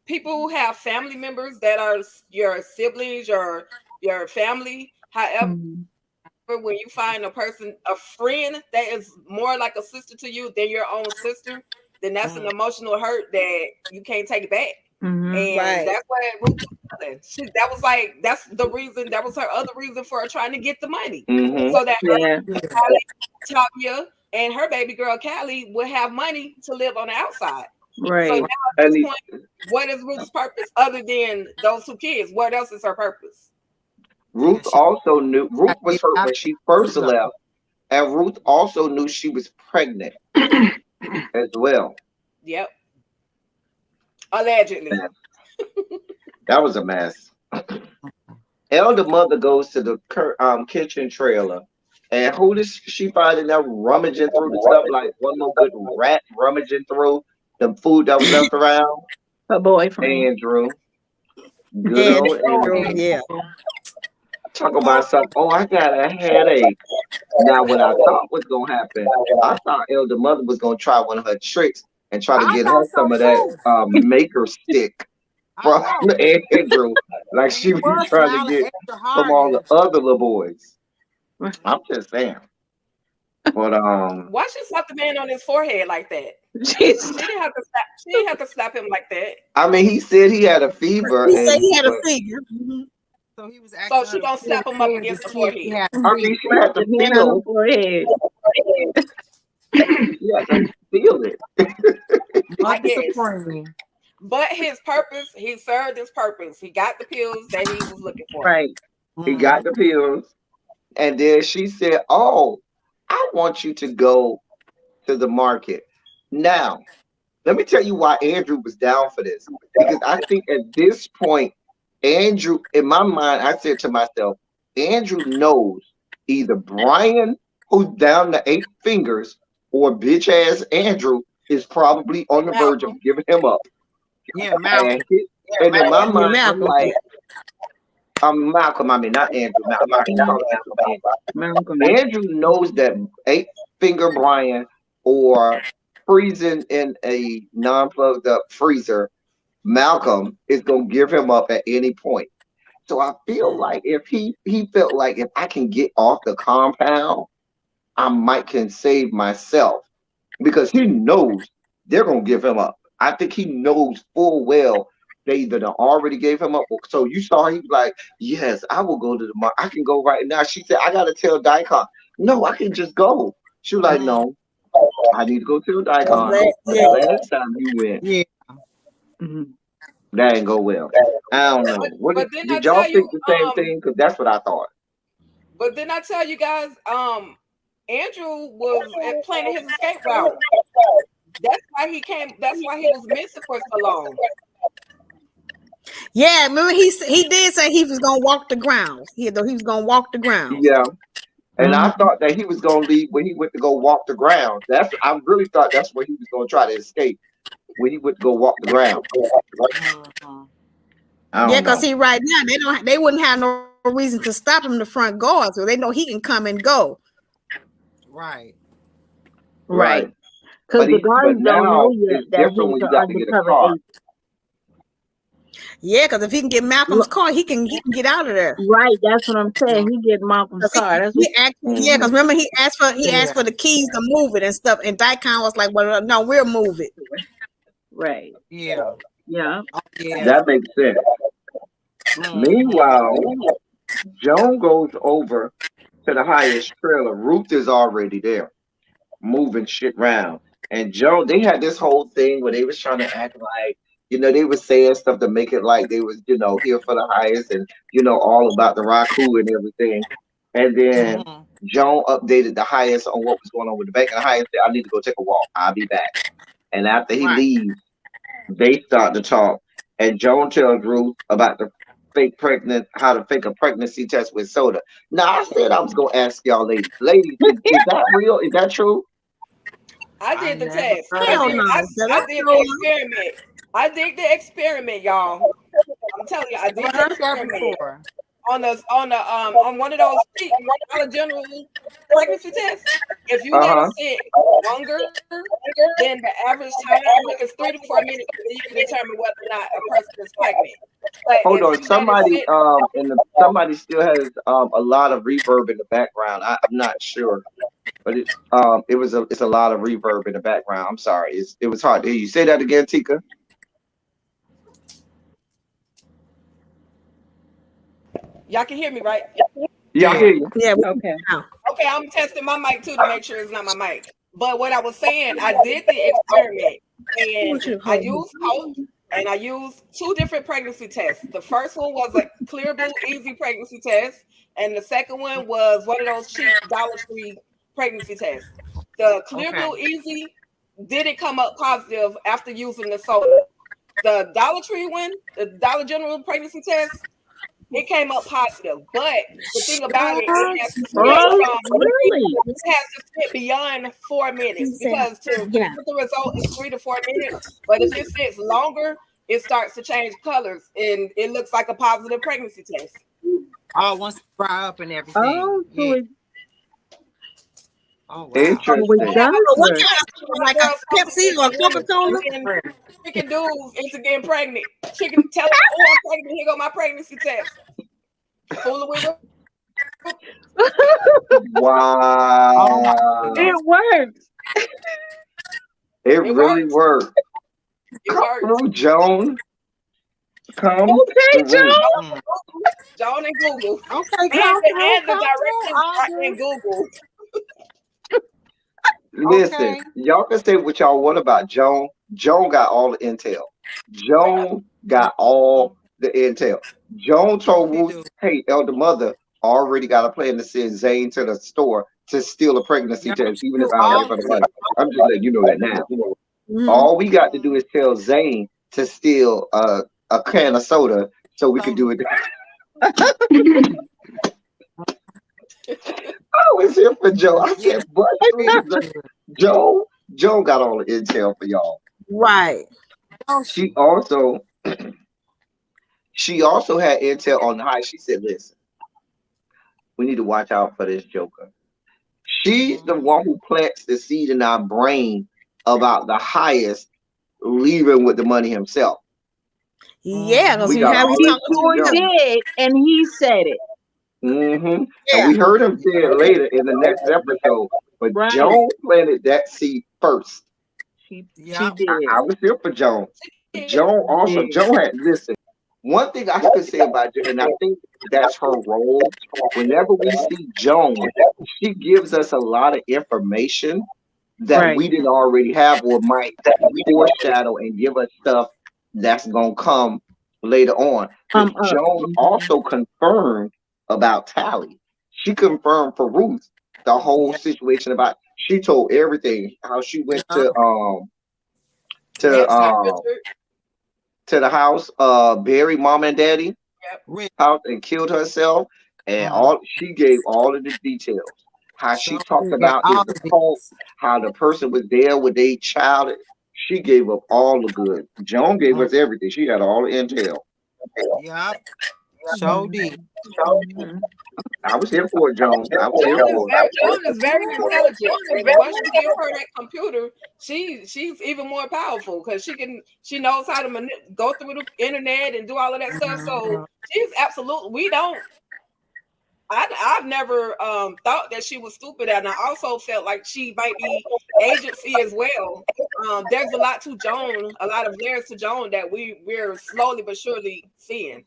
people who have family members that are your siblings or your family. However, when you find a friend that is more like a sister to you than your own sister, then that's an emotional hurt that you can't take back. And that's why that's the reason. That was her other reason for her trying to get the money, so that Tanya and her baby girl Callie would have money to live on the outside. Right. So now at this point, what is Ruth's purpose other than those 2 kids? What else is her purpose? Ruth also knew Ruth was hurt when she first left, and Ruth also knew she was pregnant as well. Yep. Allegedly. That was a mess. Elder mother goes to the kitchen trailer, and who does she find in there rummaging through the stuff like one more good rat rummaging through the food that was left around? Her boyfriend. Andrew. Good old Andrew. Yeah. Talk about something. Oh, I got a headache. Now, what I thought was gonna happen, I thought Elder Mother was gonna try one of her tricks and try to get her some of that maker stick from Andrew, like she was trying to get from all the other little boys. I'm just saying. But why she slap the man on his forehead like that? She didn't have to slap him like that. I mean, he said he had a fever. He said he had a fever. So he was So she gonna slap him up against the forehead. I mean, she had to feel forehead. She had to feel it. I guess. But his purpose, he served his purpose. He got the pills that he was looking for. Right. He got the pills. And then she said, "Oh, I want you to go to the market." Now, let me tell you why Andrew was down for this. Because I think at this point, Andrew, in my mind, I said to myself, Andrew knows either Brian, who's down to 8 fingers, or bitch ass Andrew is probably on the verge of giving him up. Yeah, Malcolm. And in my mind, I'm like, Malcolm, I mean, not Andrew. Malcolm. Andrew knows that 8-finger Brian or freezing in a non-plugged up freezer, Malcolm is going to give him up at any point. So I feel like if he felt like if I can get off the compound, I might can save myself, because he knows they're going to give him up. I think he knows full well they either already gave him up. So you saw he was like, yes, I will go to the market. I can go right now. She said, I got to tell Daikon. No, I can just go. She was like, no, I need to go tell Daikon. Last time you went, that didn't go well. I don't know. Did y'all think the same thing? Because that's what I thought. But then I tell you guys, Andrew was planning his escape route. That's why he came. That's why he was missing for so long. Yeah, remember he did say he was gonna walk the ground. He was gonna walk the ground. Yeah, and I thought that he was gonna leave when he went to go walk the ground. I really thought that's where he was gonna try to escape, when he went to go walk the ground. Yeah, because he right now they wouldn't have no reason to stop him the front guard, so they know he can come and go. Right. Because the guards don't know yet that he's an undercover agent. Yeah, because if he can get Malcolm's car, he can get out of there. Right, that's what I'm saying. He get Malcolm's car. That's yeah, because remember he asked for the keys to move it and stuff, and Daikon was like, "Well, no, we'll move it." Right. Yeah. That makes sense. Meanwhile, Joan goes over to the highest trailer. Ruth is already there, moving shit around. And Joan, they had this whole thing where they was trying to act like, they were saying stuff to make it like they was, here for the highest and, all about the Raku and everything. And then Joan updated the highest on what was going on with the bank. And the highest said, I need to go take a walk. I'll be back. And after he leaves, they start to talk. And Joan tells Ruth about how to fake a pregnancy test with soda. Now, I said I was going to ask y'all ladies. Ladies, is that real? Is that true? I did the test. I did the experiment. I did the experiment, y'all. I'm telling you, I did the experiment on one of those general pregnancy tests. If you let it sit longer than the average time, I think it's 3 to 4 minutes, you can determine whether or not a person is pregnant. But hold on, somebody still has a lot of reverb in the background. I'm not sure, but it's a lot of reverb in the background. I'm sorry, it was hard to hear you. Say that again, Tika. Y'all can hear me, right? Yeah, I hear you. Yeah. Okay. Okay, I'm testing my mic too to make sure it's not my mic. But what I was saying, I did the experiment and I used and I used 2 different pregnancy tests. The first one was a Clear Blue Easy pregnancy test, and the second one was one of those cheap Dollar Tree pregnancy tests. The Clear Blue Easy didn't come up positive after using the soda. The Dollar Tree one, the Dollar General pregnancy test, it came up positive. But the thing about it, it has to sit beyond 4 minutes, because to get the result is 3 to 4 minutes. But if it sits longer, it starts to change colors and it looks like a positive pregnancy test. Oh, once it dry up and everything. Oh, yeah. Oh, wow. Interesting. What kind of like a Pepsi or Coca-Cola? Chicken dudes into getting pregnant. Chicken tell them, oh, I'm pregnant. Here go my pregnancy test. Fooling with them. Wow. It works. It really worked. Come through, Joan. Come okay, through. Joan and Google. Okay, and the directions are in Google. Listen, y'all can say what y'all want about Joan. Joan got all the intel. Joan got all the intel. Joan told Ruth, hey, elder mother already got a plan to send Zane to the store to steal a pregnancy test, even if I don't have the money. I'm just letting you know that now. All we got to do is tell Zane to steal a can of soda so we can do it. I was here for Joe. I said, but Joe got all the intel for y'all. Right. She also had intel on the high. She said, listen, we need to watch out for this joker. She's the one who plants the seed in our brain about the highest leaving with the money himself. Yeah, because he did, and he said it. And we heard him say it later in the next episode. But Joan planted that seed first. She did. I was here for Joan. Joan had, listen, one thing I could say about Joan, and I think that's her role. Whenever we see Joan, she gives us a lot of information that we didn't already have, or might foreshadow and give us stuff that's gonna come later on. Joan also confirmed about Tally. she confirmed for Ruth the whole situation about. She told everything how she went to the house, buried mom and daddy house and killed herself, and all she gave all of the details. How she talked about is the cult, how the person was there with a child. She gave up all the good. Joan gave us everything. She had all the intel. Yep. So did. I was here for it, Joan. I was here for it. Joan is very intelligent. And once you give her that computer, she's even more powerful because she knows how to go through the internet and do all of that stuff. So she's absolutely. I've never thought that she was stupid, and I also felt like she might be agency as well. There's a lot to Joan, a lot of layers to Joan that we're slowly but surely seeing.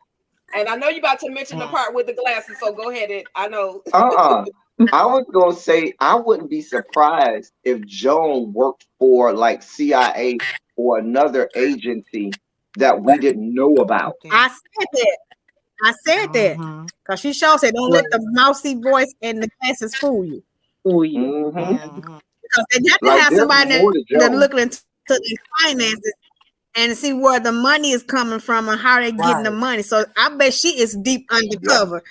And I know you're about to mention the part with the glasses, so go ahead. I know. I was gonna say I wouldn't be surprised if Joan worked for like CIA or another agency that we didn't know about. I said that because she sure said, "Don't let the mousy voice and the glasses fool you." Because they got to have somebody that looking into the finances and see where the money is coming from and how they're getting the money. So I bet she is deep undercover.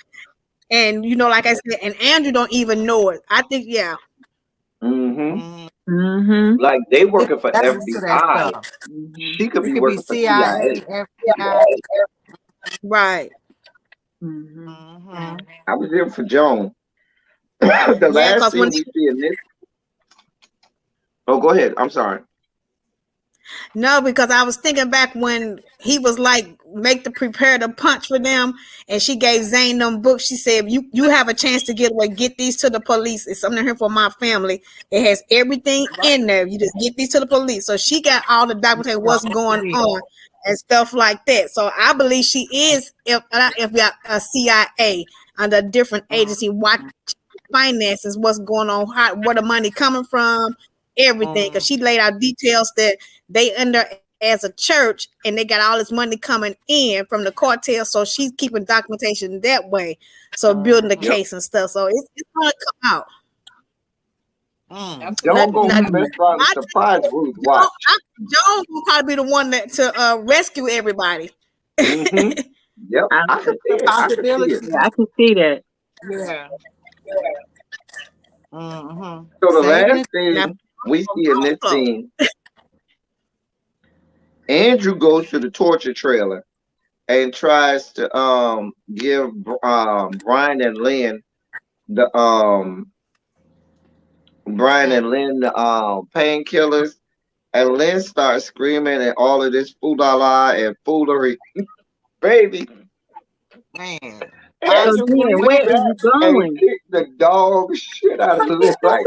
And like I said, and Andrew don't even know it. I think, like they working for FBI. She could be working for CIA. Right. I was here for Joan. The last thing we see in this. Oh, go ahead. I'm sorry. No, because I was thinking back when he was like, prepare to punch for them, and she gave Zane them books. She said, you have a chance to get away. Get these to the police. It's something here for my family. It has everything in there. You just get these to the police. So she got all the documentation, what's going on and stuff like that. So I believe she is FBI, CIA under a different agency, watch finances, what's going on, where the money coming from, everything. Because she laid out details that they under as a church, and they got all this money coming in from the cartel. So she's keeping documentation that way. So building the case and stuff. So it's gonna come out. Don't go miss out the surprise, Ruth. Watch. Joan will probably be the one to rescue everybody. Yep, I can see it. I can see that. Yeah. So the last thing we see in this scene, Andrew goes to the torture trailer and tries to give Brian and Lynn the painkillers, and Lynn starts screaming and all of this foolala and foolery. Baby. Man. Where is he going? And kick the dog shit out of Lynn. Like,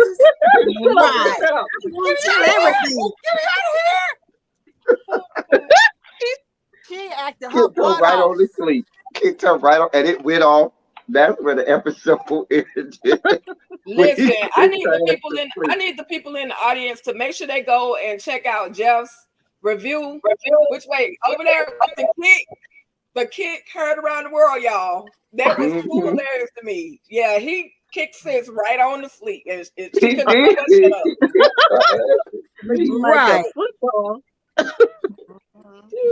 she acted her butt right off. on the sleep. Kicked her right on, and it went off. That's where the episode ended. Listen, I need the people in the audience to make sure they go and check out Jeff's review. Which way? Over there with the kick heard around the world, y'all. That was hilarious to me. Yeah, he kicked sis right on the sleep. And she couldn't shut up. Right. Football.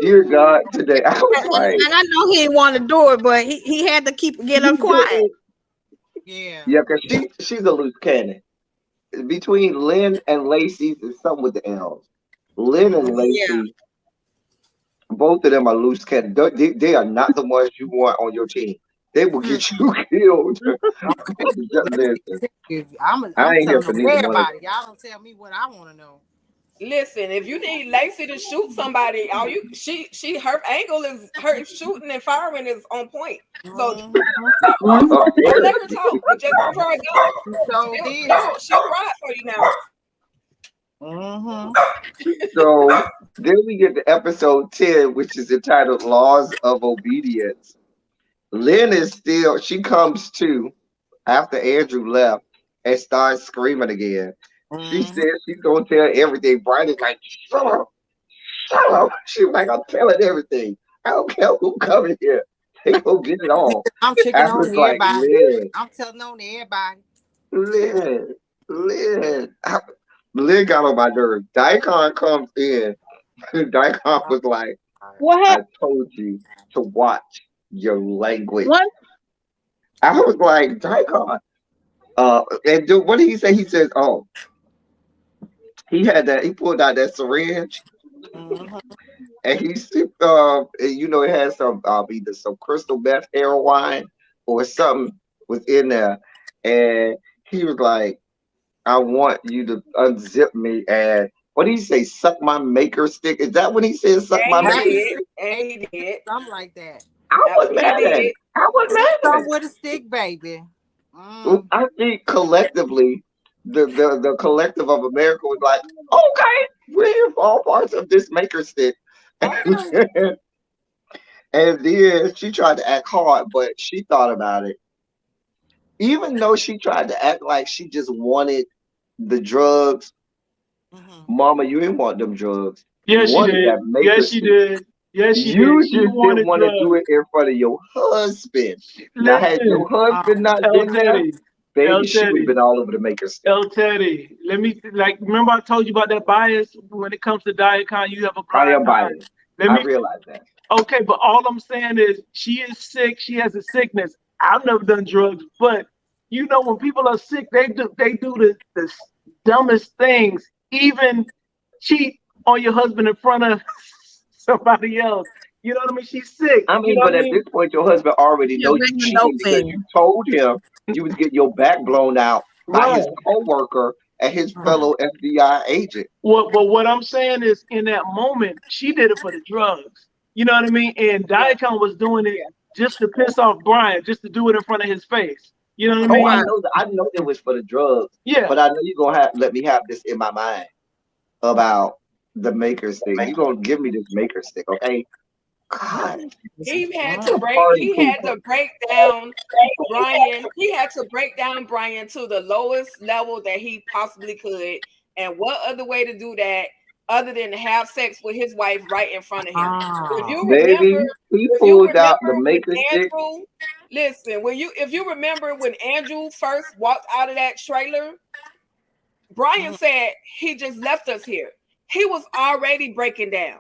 Dear God, today I was like, and I know he didn't want to do it, but he had to get her quiet. Yeah, because she's a loose cannon. Between Lynn and Lacey, there's something with the L's. Lynn and Lacey, both of them are loose cannon. They are not the ones you want on your team. They will get you killed. I ain't here for everybody. Y'all don't tell me what I want to know. Listen, if you need Lacey to shoot somebody, she her angle is her shooting and firing is on point. So don't let her talk. Just let her go. She'll ride for you now. So then we get to episode 10, which is entitled Laws of Obedience. Lynn is still, she comes to after Andrew left and starts screaming again. She says she's gonna tell everything. Brian is like, shut up. She's like, I'm telling everything. I don't care who coming here. They go get it on. I'm checking on everybody. I'm telling on everybody. Lynn got on my nerves. Daikon comes in. Daikon was like, what happened? I told you to watch your language. What? I was like, Daikon. And what did he say? He says, oh, he pulled out that syringe, and he sipped, it has some either some crystal meth heroin or something was in there, and he was like, I want you to unzip me, and what did he say? Suck my maker stick? Is that what he said? Suck my maker stick? He did. Something like that. I was mad at it. With a stick, baby. I think collectively, the collective of America was like, okay, we're here for all parts of this maker stick. And then she tried to act hard, but she thought about it. Even though she tried to act like she just wanted the drugs, Mama, you didn't want them drugs. Yes, she did. Yes, she did. Yes, she did. You just didn't want to do it in front of your husband. Now, had your husband not been there, baby, she would have been all over the maker stick. Teddy, remember I told you about that bias when it comes to Daikon, you have a blind bias. I realize that. Okay, but all I'm saying is she is sick. She has a sickness. I've never done drugs, but when people are sick, they do the dumbest things. Even cheat on your husband in front of somebody else. You know what I mean? She's sick. I mean, but at this point, your husband already knows you cheated because you told him you was getting your back blown out by his co-worker and his fellow FBI agent. But what I'm saying is, in that moment, she did it for the drugs. You know what I mean? And Daikon was doing it just to piss off Brian, just to do it in front of his face. You know what I mean? I know it was for the drugs. Yeah. But I know you're gonna let me have this in my mind about the maker stick. You're gonna give me this maker stick, okay? God. He had to break down Brian. He had to break down Brian to the lowest level that he possibly could. And what other way to do that other than to have sex with his wife right in front of him. If you Baby, remember, he pulled out the when maker stick. Andrew, listen, if you remember when Andrew first walked out of that trailer, Brian said he just left us here. He was already breaking down.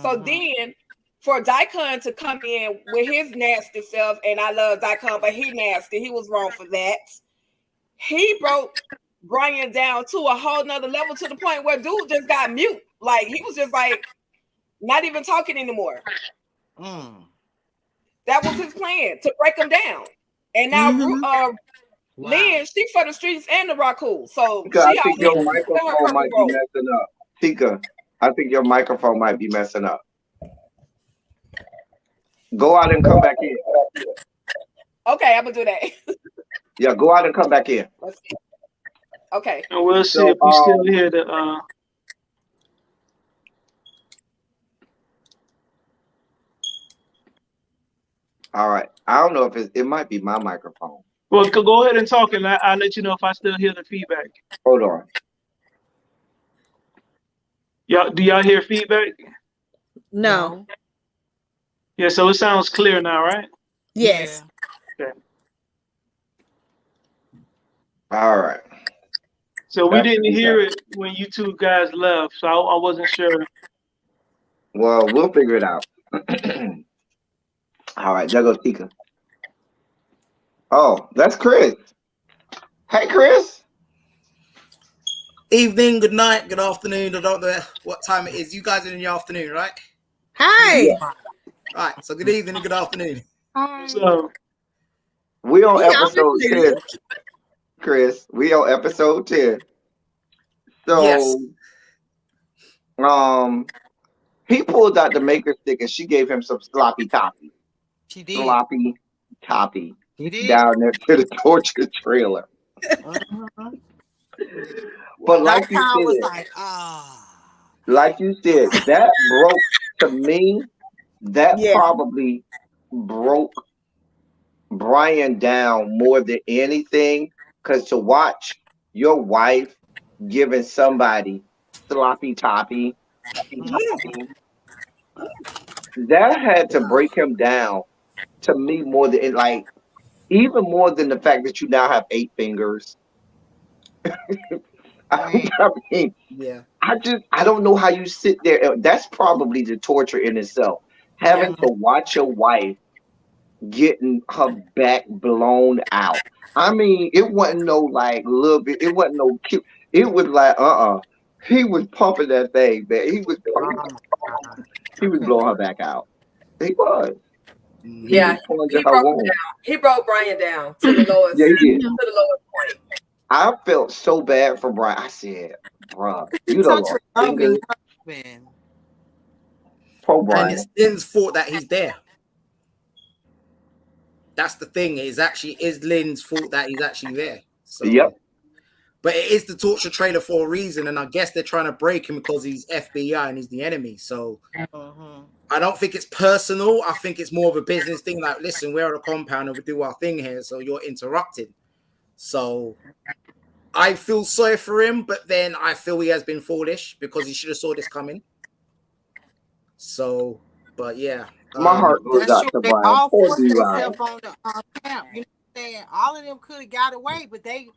So then for Daikon to come in with his nasty self, and I love Daikon, but he nasty. He was wrong for that. He broke Brian down to a whole nother level, to the point where dude just got mute. Like, he was just like not even talking anymore. That was his plan, to break him down. And now Lynn, she for the streets and the raccoon. So Tika, I think your microphone might be messing up. Tika, I think your microphone might be messing up. Go out and come back in. Okay, I'm gonna do that. Yeah, go out and come back in. Let's see. Okay. And we'll see if we still hear the All right. I don't know if it might be my microphone. Well, go ahead and talk, and I'll let you know if I still hear the feedback. Hold on. Do y'all hear feedback? No. Yeah, so it sounds clear now, right? Yes. Okay. All right. So we didn't hear it when you two guys left, so I wasn't sure. Well, we'll figure it out. All right, there goes Tika. Oh, that's Chris. Hey, Chris. Evening, good night, good afternoon. I don't know what time it is. You guys are in the afternoon, right? Hi. Yeah. Right, so good evening and good afternoon. So we on episode 10. Chris, we on episode 10. So yes. He pulled out the maker stick and she gave him some sloppy toppy. She did. Sloppy toppy. He did. Down there to the torture trailer. But like you said, was like you said, that broke, to me, that probably broke Brian down more than anything. Because to watch your wife giving somebody sloppy toppy, that had to break him down, to me, more than, like, even more than the fact that you now have 8 fingers. I mean, I don't know how you sit there. That's probably the torture in itself. Having to watch your wife getting her back blown out. I mean, it wasn't no like little bit. It wasn't no cute. It was like he was pumping that thing, man. He was blowing her back out. He was. Yeah, he broke Brian down to the lowest. Yeah, he did. To the lowest point. I felt so bad for Brian. I said, "Bruh, you don't lost fingers." Poor Brian. And it's Lynn's fault that he's there. That's the thing. Is Lynn's fault that he's actually there. So, but it is the torture trailer for a reason, and I guess they're trying to break him because he's FBI and he's the enemy. So I don't think it's personal. I think it's more of a business thing. Like, listen, we're at a compound and we do our thing here, so you're interrupting. So I feel sorry for him, but then I feel he has been foolish because he should have saw this coming. So, but yeah. My heart goes out to Brian. All forced themselves on the camp. You know what I'm saying? All of them could have got away, but they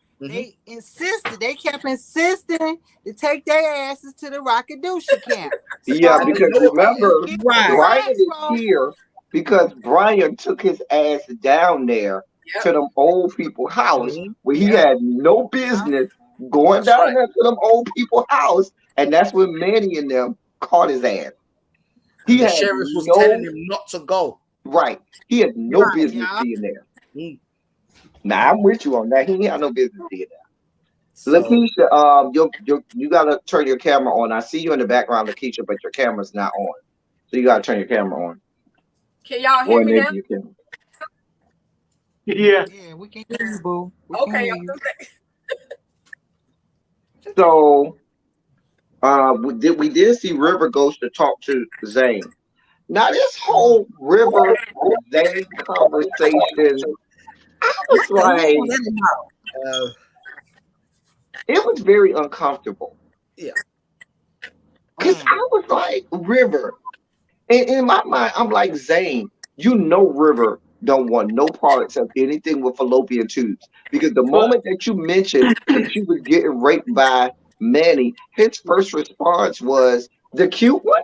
insisted. They kept insisting to take their asses to the Rockadooshie camp. Yeah, because remember, Brian is here because Brian took his ass down there to them old people's house where he had no business going down there to them old people's house, and that's when Manny and them caught his ass. The sheriff was telling him not to go. Right. He had no business being there. Now I'm with you on that. He had no business being there. So, Lakeisha, you gotta turn your camera on. I see you in the background, Lakeisha, but your camera's not on. So you gotta turn your camera on. Can y'all hear me now? Yeah. Yeah, we can hear you, boo. Okay. So we did see River goes to talk to Zane. Now this whole River Zane conversation, I was like, it was very uncomfortable. Yeah. Because I was like, River. And in my mind, I'm like, Zane, you know River don't want no parts of anything with fallopian tubes. Because the moment that you mentioned that she was getting raped by Manny, his first response was the cute one.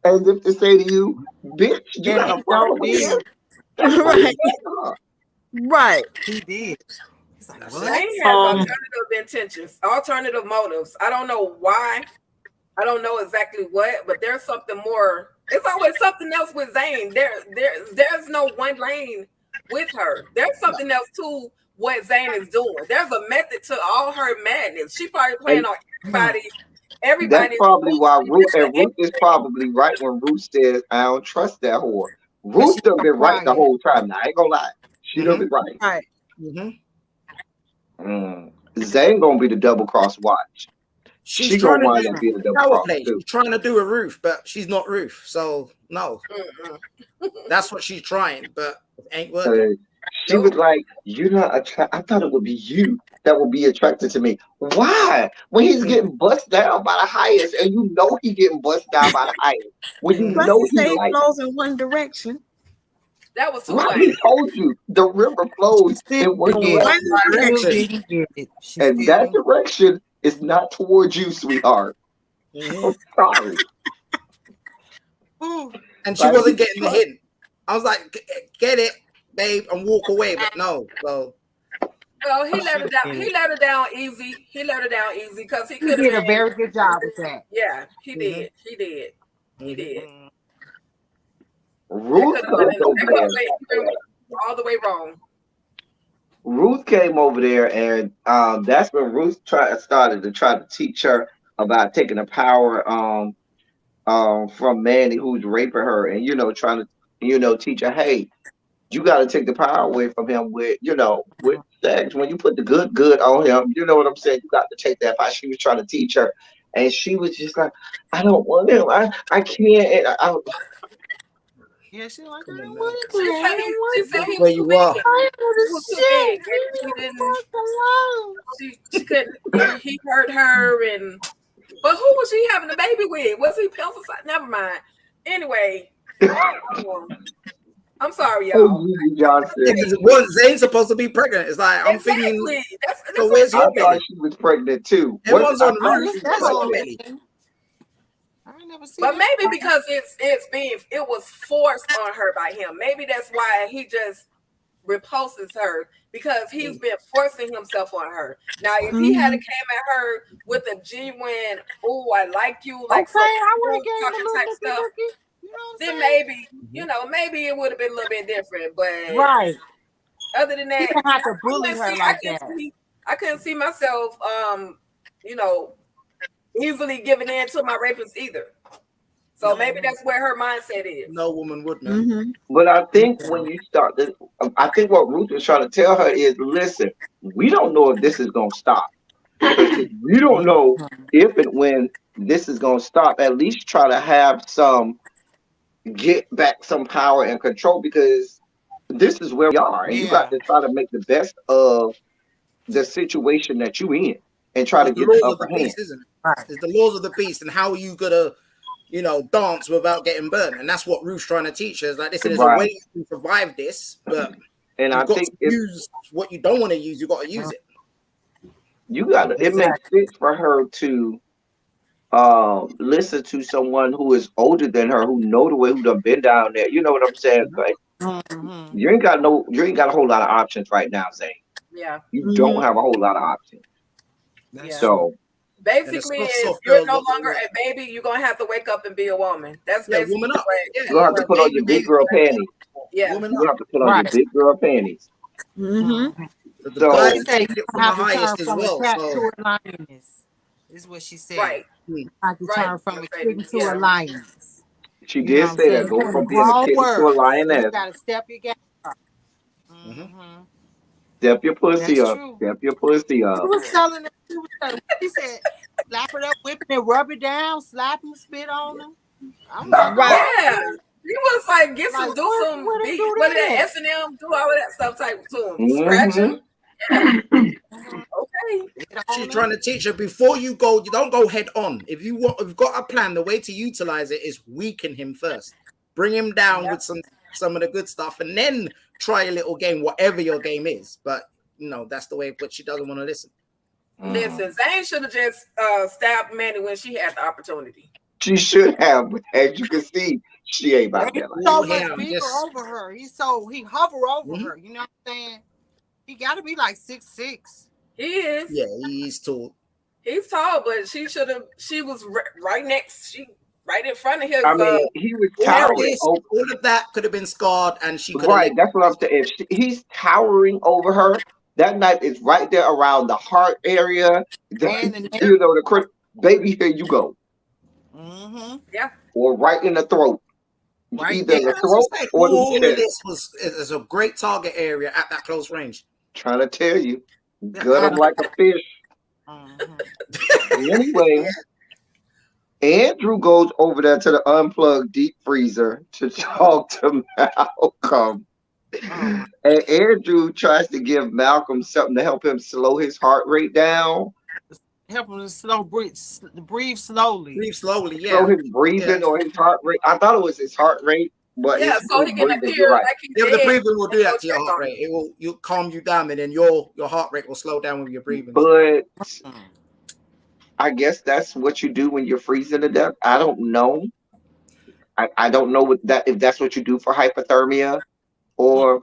As if to say to you, bitch, you got a problem with him? That's what he Right. said to her. Right. He did. He's like, Zane what? has alternative intentions, alternative motives. I don't know why. I don't know exactly what, but there's something more. It's always something else with Zane. There's no one lane with her. There's something else to what Zane is doing. There's a method to all her madness. She probably playing on everybody. That's probably why Ruth is probably right when Ruth says, I don't trust that whore. Ruth done been right the whole time. Now, I ain't gonna lie. She done been right. Right. Zane gonna be the double cross watch. She's gonna trying wind to up do being a double cross too. She's trying to do a Ruth, but she's not Ruth. So no. That's what she's trying, but it ain't working. She was like, you're not attracted. I thought it would be you that would be attracted to me. Why? When he's getting bust down by the highest, and you know he's getting bust down by the highest. When you know he like flows in one direction. That was too right. He told you the river flows in one direction. And that direction is not towards you, sweetheart. I'm sorry. And she wasn't getting the hint. I was like, get it, babe, and walk away, but no. So well, he let her down. He let her down easy. He let her down easy because he could have did a very good job with that. Yeah, he did. He did. He did. Ruth all the way wrong. Ruth came over there, and that's when Ruth started to try to teach her about taking the power from Manny, who's raping her, and trying to teach her, hey, you got to take the power away from him with sex. When you put the good on him, you know what I'm saying? You got to take that power. She was trying to teach her, and she was just like, I don't want him. I can't. Yeah, she like, I don't want it. She said he was too big. She couldn't. He hurt her, but who was she having a baby with? Was he pencil? Never mind. Anyway, I'm sorry, y'all. Was Zane supposed to be pregnant? It's like I'm thinking. So where's your baby? I thought she was pregnant too. It was on Ruth. But maybe because it was forced on her by him. Maybe that's why he just repulses her, because he's been forcing himself on her. Now, if he had came at her with a genuine, oh, I like you, like I would have gave him a type stuff, then maybe maybe it would have been a little bit different. But right. Other than that, you didn't have to bully her like that. I couldn't see myself, easily giving in to my rapist either. So maybe that's where her mindset is. No woman would know. But I think when you start this, I think what Ruth was trying to tell her is, listen, we don't know if this is going to stop. We don't know if and when this is going to stop. At least try to get back some power and control, because this is where we are. And you got to try to make the best of the situation that you're in and try to get the upper hand. It's the laws of the beast, and how are you going to dance without getting burned? And that's what Ruth's trying to teach us. Like, listen, there's a way to survive this, but I think use what you don't want to use. You got to use it. You got to. It makes sense for her to listen to someone who is older than her, who know the way, who done been down there. You know what I'm saying? Like, you ain't got a whole lot of options right now, Zane. Yeah, you don't have a whole lot of options. So. Basically, if you're no longer a baby, you're gonna have to wake up and be a woman. That's basically woman up. You're gonna have to put on your big girl panties. Yeah, you're gonna have to put on your big girl panties. So she said you have to turn from a cat to a lioness. Is what she said. Right. You have to turn from a kitten to a lioness. She did say that. Go from being a kitten to a lioness. You gotta step your game up. Step your pussy up. Step your pussy up. She was telling her. She said, slap it up, whip it, and rub it down, slap him, spit on him. I'm like, yeah. He was like, do some beat, what is that, S&M, do all of that stuff type to him. Scratch him. Yeah. Okay. She's trying to teach her before you go. You don't go head on. If you've got a plan, the way to utilize it is weaken him first, bring him down with some of the good stuff, and then try a little game, whatever your game is. But that's the way. But she doesn't want to listen. Listen, Zane should have just stabbed Manny when she had the opportunity. She should have, but as you can see, she ain't about that. So much bigger over her. He hover over her. You know what I'm saying? He got to be like 6'6". He is. Yeah, he's tall. He's tall, but she should have. She was right next. Right in front of his. I mean, he was towering. All of that could have been scarred, and she could. Right, that's what I'm saying. If he's towering over her, that knife is right there around the heart area. The baby, here you go. Yeah. Or right in the throat. Right. Either the throat or all the of this is a great target area at that close range. Trying to tell you, gut him like a fish. Anyway, Andrew goes over there to the unplugged deep freezer to talk to Malcolm. And Andrew tries to give Malcolm something to help him slow his heart rate down. Help him to breathe slowly. Breathe slowly, yeah. Slow his breathing or his heart rate. I thought it was his heart rate, but so he can appear like he's dead. The breathing will do that to your heart rate. You'll calm you down, and then your heart rate will slow down with your breathing. But I guess that's what you do when you're freezing to death. I don't know. I don't know if that's what you do for hypothermia or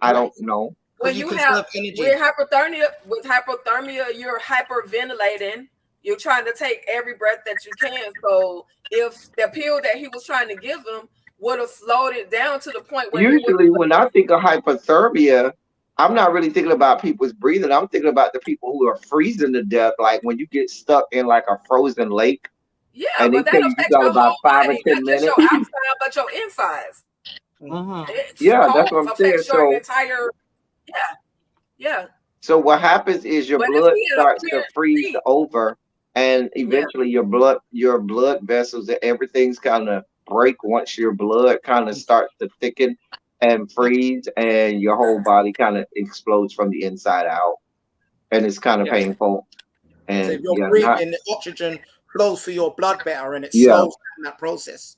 I don't know. When you have with hypothermia, you're hyperventilating. You're trying to take every breath that you can. So if the pill that he was trying to give him would have slowed it down to the point where usually when I think of hypothermia, I'm not really thinking about people's breathing. I'm thinking about the people who are freezing to death, like when you get stuck in like a frozen lake. Yeah, and but they say you got about 5 or 10 minutes. Not just your outside, but your insides. Yeah, that's what I'm saying. So entire. Yeah. So what happens is your blood starts to freeze over, and eventually your blood vessels and everything's kind of break once your blood kind of starts to thicken and freeze, and your whole body kind of explodes from the inside out, and it's kind of painful. And so you're breathing, the oxygen flows through your blood better, and it slows down that process.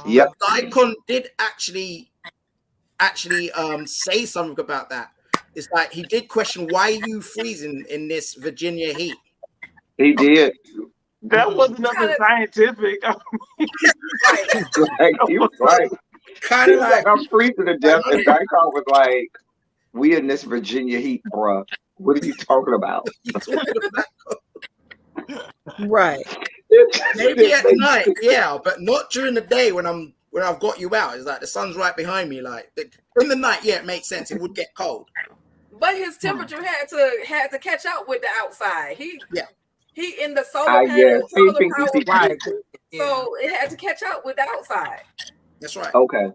Yep. Daikon did actually say something about that. It's like he did question, why are you freezing in this Virginia heat? He did. That wasn't nothing scientific. He was right. Kind of like I'm freezing to death, and Daikon was like, "We in this Virginia heat, bruh. What are you talking about?" Right. Maybe at night, yeah, but not during the day when I've got you out. It's like the sun's right behind me. Like in the night, yeah, it makes sense. It would get cold. But his temperature had to catch up with the outside. He in the solar panel, right. So it had to catch up with the outside. That's right. Okay.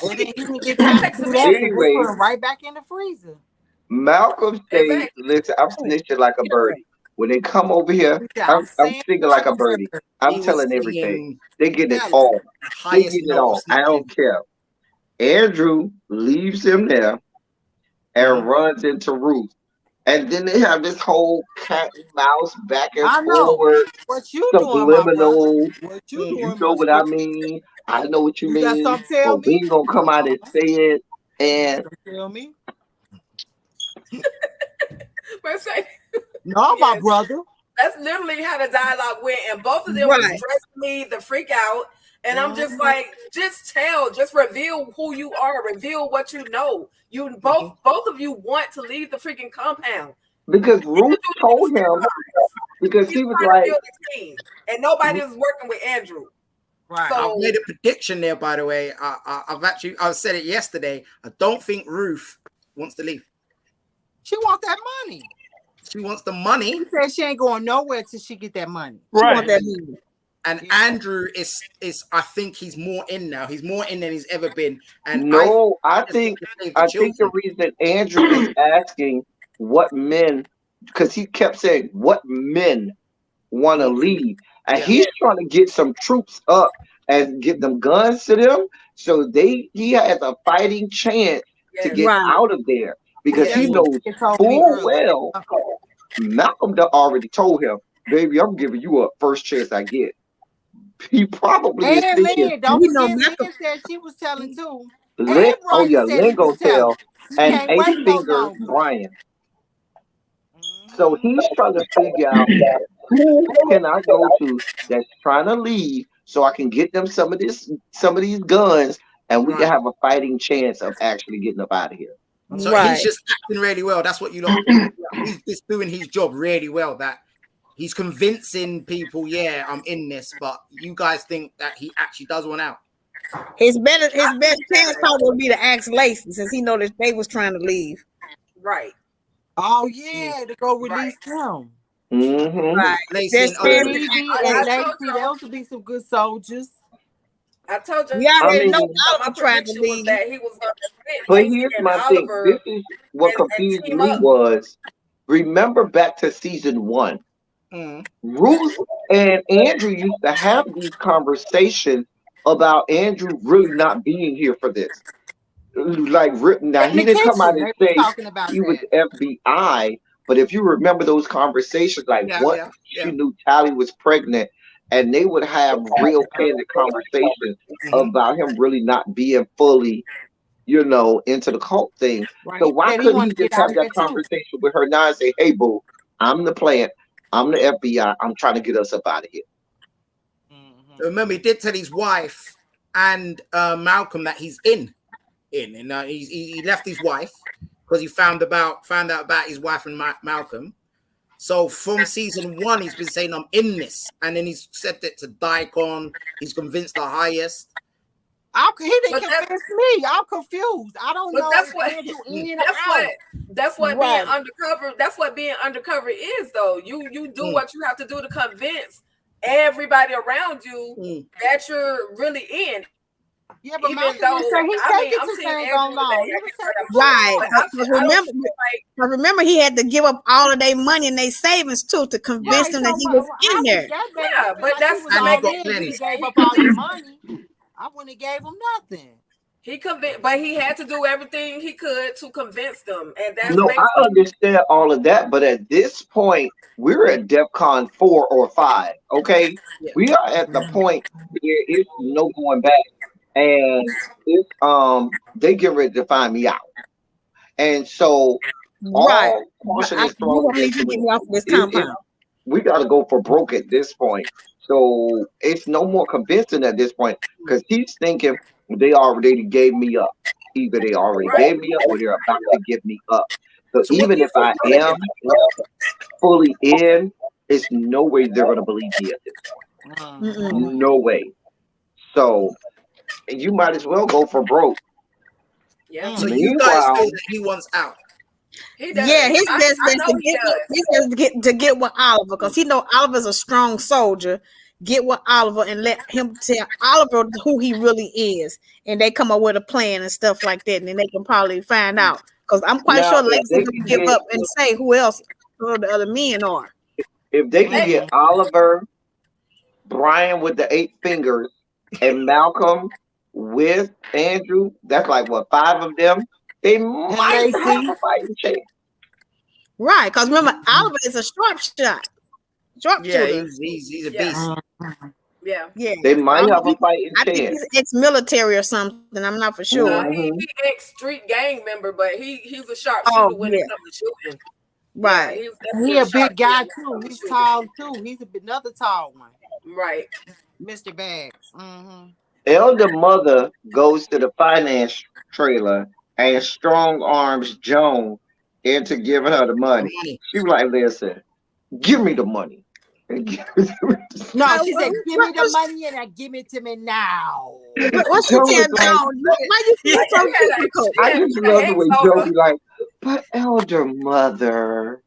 Anyway, right back in the freezer. Malcolm says, "Listen, I'm snitching like a birdie. When they come over here, I'm singing like a birdie. I'm telling everything. They get it all. They get it all. I don't care." Andrew leaves him there and runs into Ruth. And then they have this whole cat and mouse back and forward. What you subliminal. Doing, what you doing? You know what I mean? I know what you mean. But we ain't gonna come out and say it. And tell me. No, my brother. That's literally how the dialogue went, and both of them was stressing me the freak out. And I'm just like, just reveal who you are, reveal what you know. You both of you want to leave the freaking compound. Because Ruth told him, because he was like, and nobody is working with Andrew. Right. So, I've made a prediction there, by the way. I've said it yesterday. I don't think Ruth wants to leave. She wants that money. She wants the money. She said she ain't going nowhere till she get that money. Right. She wants that money. And Andrew is I think he's more in now. He's more in than he's ever been. And I think the reason Andrew is asking what men, because he kept saying what men want to leave, and he's trying to get some troops up and get them guns to them, so he has a fighting chance to get out of there, because he knows full well Malcolm already told him, baby, I'm giving you a first chance I get. He probably is And thinking, Lynn, don't forget, Lynn said she was telling too. And oh Brian yeah, said he was Lingo telling. tell, He and can't eight wait no finger longer. Brian. So he's trying to figure out who can I go to that's trying to leave so I can get them some of these guns and we can have a fighting chance of actually getting up out of here. So he's just acting really well. That's what you know. He's just doing his job really well. That he's convincing people, yeah, I'm in this, but you guys think that he actually does want out. His best chance probably would be to ask Lacey, since he know that they was trying to leave. Right. Oh yeah, to go release them. Right. Lacey and Lacey, those would be some good soldiers. I told you. We already know my prediction was that he was going to fit. But here's my thing. This is what confused me was. Remember back to season 1. Ruth and Andrew used to have these conversations about Andrew really not being here for this. Like, now he didn't come out and say he was FBI, but if you remember those conversations, like she knew Tally was pregnant, and they would have real candid conversations about him really not being fully, into the cult thing. Right. So why couldn't he just have that conversation with her now and say, hey, boo, I'm the plant. I'm the FBI. I'm trying to get us up out of here. Remember, he did tell his wife and Malcolm that he's in, and he left his wife because he found out about his wife and Malcolm. So from season 1, he's been saying I'm in this, and then he's said it to Daikon. He's convinced the highest. He didn't convince me. I'm confused. I don't know. That's what being undercover. That's what being undercover is, though. You do what you have to do to convince everybody around you that you're really in. Yeah, but even though I'm saying go long. Right. Remember, he had to give up all of their money and their savings too to convince them that he was in there. Yeah, but that's he gave up all the money. I wouldn't have gave him nothing. But he had to do everything he could to convince them, and that's I understand all of that, but at this point, we're at DEFCON 4 or 5. Okay, we are at the point where it's no going back, and it's they get ready to find me out, and so all caution is thrown into it. We got to go for broke at this point. So it's no more convincing at this point because he's thinking they already gave me up. Either they already gave me up or they're about to give me up. So even if I am fully in, it's no way they're going to believe me at this point. No way. So you might as well go for broke. Yeah. So you guys say that he wants out. Yeah, his best to get with Oliver because he know Oliver's a strong soldier. Get with Oliver and let him tell Oliver who he really is, and they come up with a plan and stuff like that, and then they can probably find out. Because I'm quite sure Lacey will give up and say who the other men are. If they can get Oliver, Brian with the 8 fingers, and Malcolm with Andrew, that's like what, 5 of them. They might have a fighting chance. Right, because remember, Oliver is a sharpshooter. Yeah, he's a beast. Yeah. They might have a fighting chance. I think he's ex-military or something. I'm not for sure. He's ex-street gang member, but he's a sharpshooter when it comes to shooting. Right. Yeah, he's a big guy too. He's tall too. He's another tall one. Right. Mr. Bags. Elder Mother goes to the finance trailer and strong arms Joan into giving her the money. She was like, listen, give me the money. No, she said, give me the money and give it to me now. What she said, Joan? Why you feel so difficult? I just love the way Joan be like, but Elder Mother,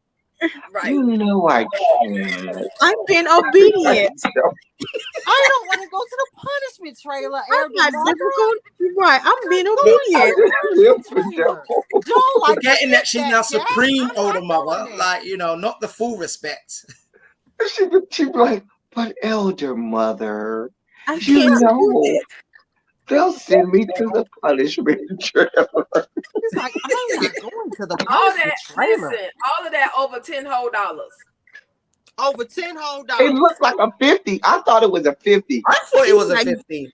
you know I can't. I'm being obedient. I don't want to go to the punishment trailer. I'm not difficult. You're right. I'm being obedient. Forgetting that she's now supreme older mother, like, not the full respect. She be like, but Elder Mother, you know, they'll send me to the punishment trailer. It's like, I'm not going to the all that. trailer. Listen, all of that over $10 whole. Over $10 whole. It looked like a 50. I thought it was a 50. I thought it was a 50.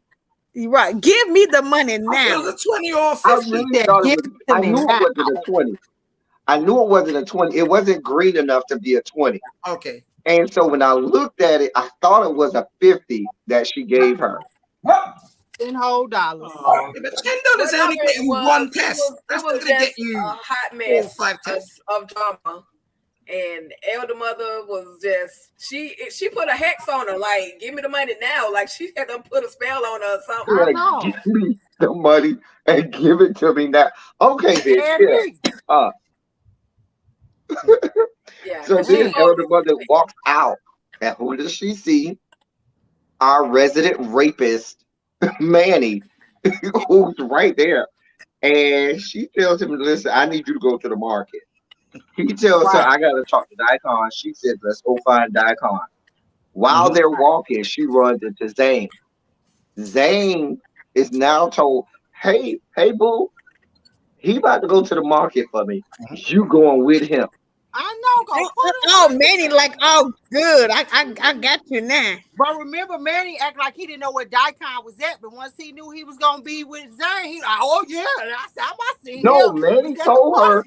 Right. Give me the money now. It was a 20 or a 50. I really thought it was. I knew it wasn't a 20. I knew it wasn't a 20. It wasn't green enough to be a 20. Okay. And so when I looked at it, I thought it was a 50 that she gave her. $10 whole. Oh, but $10 is only getting you one test. It was just a hot mess 5 tests of drama. And Elder Mother was just she put a hex on her, like, give me the money now. Like she had to put a spell on her or something. Like, give me the money and give it to me now. Okay, bitch. Yeah. So then Elder Mother walks out, and who does she see? Our resident rapist, Manny, who's right there. And she tells him, listen, I need you to go to the market. He tells her, I got to talk to Daikon. She says, let's go find Daikon. While they're walking, she runs into Zane. Zane is now told, hey, boo, he about to go to the market for me. You going with him. I know. Oh, Manny, like, oh, good. I got you now. But remember, Manny act like he didn't know where Daikon was at. But once he knew he was gonna be with Zane, he like, oh yeah, I see him. No, Manny told her.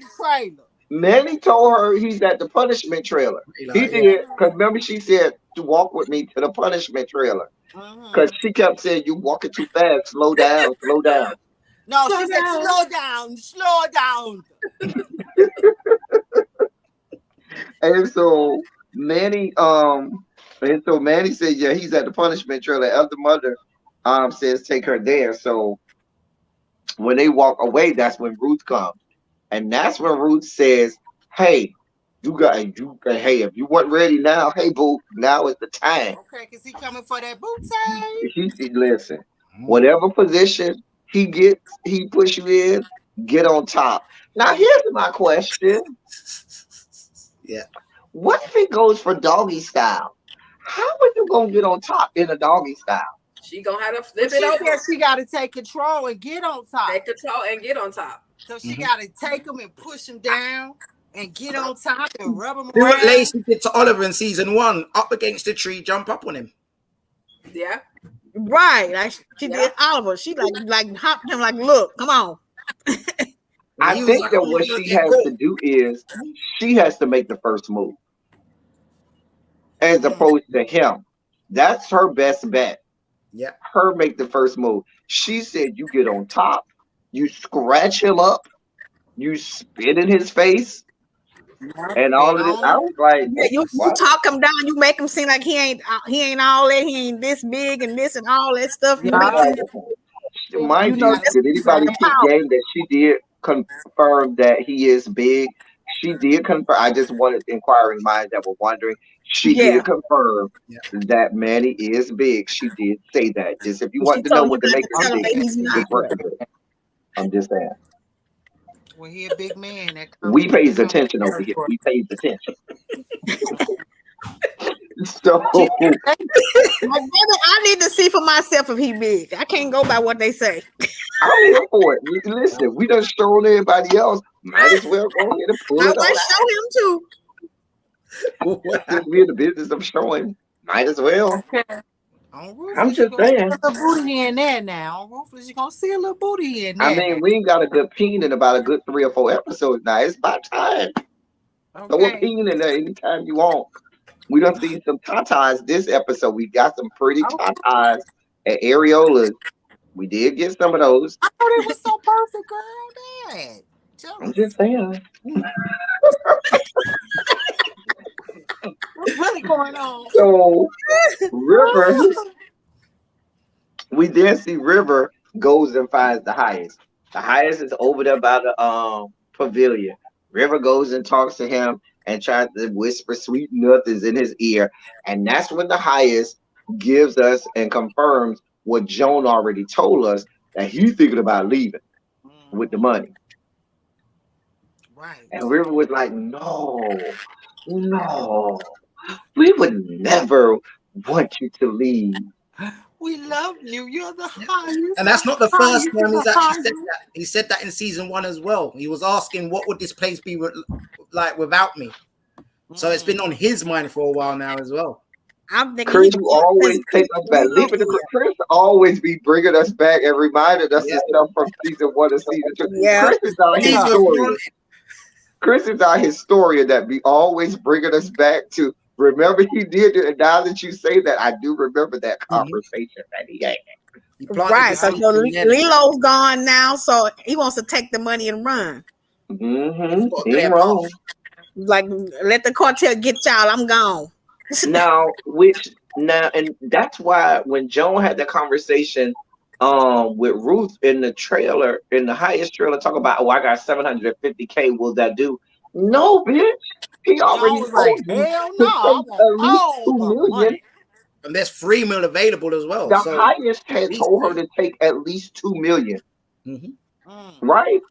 Manny told her he's at the punishment trailer. He did, because remember she said to walk with me to the punishment trailer. Because she kept saying, you walking too fast, slow down, slow down. No, she said, slow down. And so Manny said, yeah, he's at the punishment trailer. Elder Mother says take her there. So when they walk away, that's when Ruth comes. And that's when Ruth says, hey, if you weren't ready now, hey boo, now is the time. Okay, because he coming for that booty. He said, listen, whatever position he puts you in, get on top. Now here's my question. Yeah. What if it goes for doggy style? How are you gonna get on top in a doggy style? She gonna have to flip it over. She gotta take control and get on top. Take control and get on top. So she gotta take him and push him down and get on top and rub him around. What Lacey did to Oliver in season 1, up against the tree, jump up on him. Yeah. Right. Like she did Oliver. She like hopped him like, look, come on. I think that what she has to do is she has to make the first move as opposed to him. That's her best bet. Yeah. Her make the first move. She said you get on top, you scratch him up, you spit in his face, and all of this. I was like, you talk him down, you make him seem like he ain't all that, he ain't this big and this and all that stuff. Mind you, did anybody keep game that she did confirm that he is big? She did confirm. I just wanted inquiring minds that were wondering. She did confirm that Manny is big. She did say that. Just if you want to know what to make him big, just working with it. I'm just saying. Well, he a big man. We pays attention over here. We pays attention. So I need to see for myself if he big. I can't go by what they say. I'm here for it. Listen, we done shown everybody else. Might as well go ahead and pull it out. I might show him too. Since we're in the business of showing, might as well. Okay. I'm just saying. A booty in there now. On Ruthless, you're gonna see a little booty in there. I mean, we ain't got a good peen in about a good 3 or 4 episodes now. It's about time. Okay. Throw a peen in there anytime you want. We done seen some tatas this episode. We got some pretty tatas at areolas. We did get some of those. I thought it was so perfect, girl. Dad. I'm just saying. What's really going on? So River, we then see River goes and finds the highest. The highest is over there by the pavilion. River goes and talks to him and tries to whisper sweet nothings in his ear. And that's when the highest gives us and confirms what Joan already told us, that he's thinking about leaving with the money. Right. And River was like, no, we would never want you to leave. We love you. You're the highest. And that's not the first time he's actually said that. He said that in season 1 as well. He was asking, what would this place be like without me? So it's been on his mind for a while now as well. I'm thinking Chris, you always take us back. Chris always be bringing us back and reminding us of stuff from season 1 to season 2. Yeah. Chris is our historian. Chris is our historian that be always bringing us back to. Remember, he did it, and now that you say that, I do remember that conversation that he had. Right, so Lilo's gone now, so he wants to take the money and run. He ain't wrong. Like, let the cartel get y'all. I'm gone. Now, and that's why when Joan had that conversation with Ruth in the trailer, in the highest trailer, talk about, oh, I got $750K. Will that do? No, bitch. He already was like, hell no, at least $2 million. And there's $3 million available as well. The highest had told her to take at least $2 million. Right?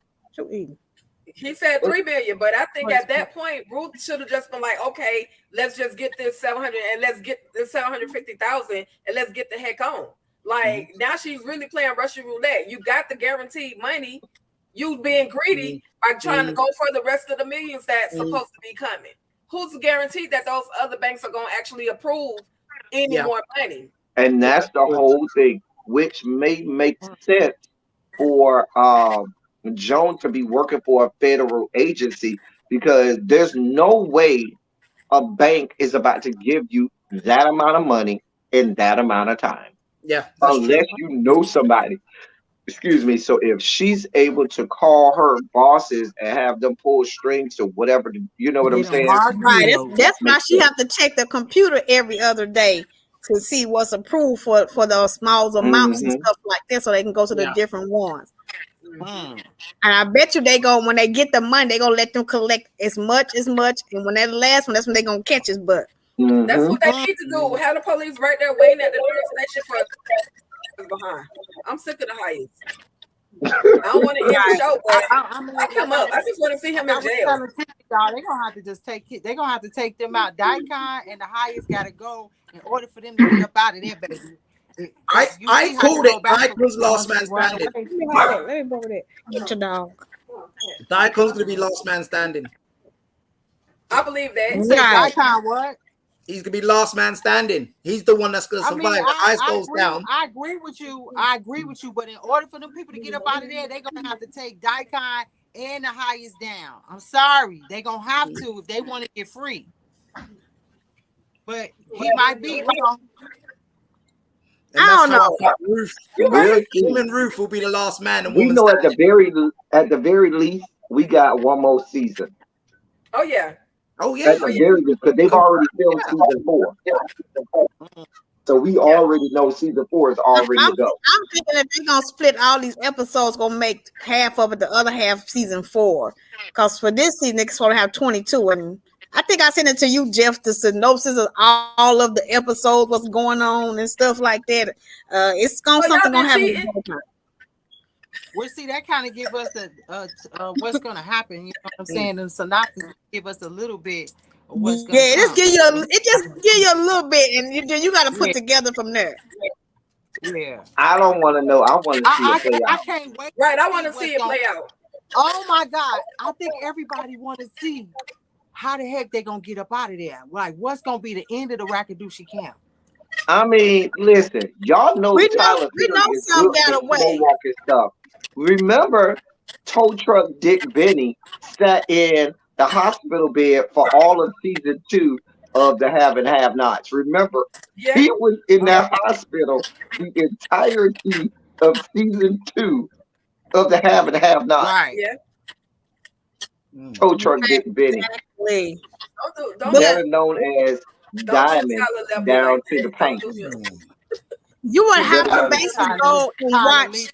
He said $3 million, but I think at that point Ruth should have just been like, okay, let's just get this 700 and let's get this 750,000 and let's get the heck on. Like now she's really playing Russian roulette. You got the guaranteed money. You being greedy by trying to go for the rest of the millions that's supposed to be coming. Who's guaranteed that those other banks are going to actually approve any more money? And that's the whole thing, which may make sense for Joan to be working for a federal agency, because there's no way a bank is about to give you that amount of money in that amount of time. Yeah. Unless you know somebody. Excuse me. So if she's able to call her bosses and have them pull strings to whatever, you know what I'm saying? Right. That's why she have to check the computer every other day to see what's approved for those small amounts and stuff like that, so they can go to the different ones. And I bet you when they get the money, they gonna let them collect as much, and when that last one, that's when they gonna catch his butt. That's what they need to do. Have the police right there waiting at the station for behind. I'm sick of the highest. I don't want to end the show, but I come up. I just want to see him in jail. They're gonna have to just they're gonna have to take them out. Daikon and the highest gotta go in order for them to get up out of there, baby. I called it. Daikon's last man standing. Let me borrow that. Get your dog. Daikon's gonna be last man standing. I believe that. Daikon what? He's gonna be last man standing. He's the one that's gonna survive. Ice goes down. I agree with you. But in order for them people to get up out of there, they're gonna have to take Daikon and the highest down. I'm sorry, they're gonna have to if they want to get free. But he might be. I don't know. Him and Ruth will be the last man. And we know at the very least we got one more season. Oh yeah. At the very least, because they've already filmed season 4. So we already know season 4 is already to go. I'm thinking that they're gonna split all these episodes, gonna make half of it, the other half season 4. Because for this season, they're supposed to have 22. And I think I sent it to you, Jeff, the synopsis of all of the episodes, what's going on and stuff like that. It's something gonna happen. Well, see, that kind of give us what's gonna happen. You know what I'm saying? The synopsis give us a little bit of what's gonna it just give you a little bit, and you got to put together from there. Yeah, I don't want to know. I want to see it play out. I can't wait. Right, I want to see it play out. Oh my God, I think everybody want to see how the heck they gonna get up out of there. Like, what's gonna be the end of the Rakadooshi camp? I mean, listen, y'all know Tyler is good got away. Stuff. Remember, tow truck Dick Benny sat in the hospital bed for all of season 2 of the Have and Have Nots. Remember, he was in that hospital the entirety of season 2 of the Have and Have Nots. Right. Yeah. Tow truck Dick Benny. Exactly. Better known as Diamond down to the paint. You would have to basically go and watch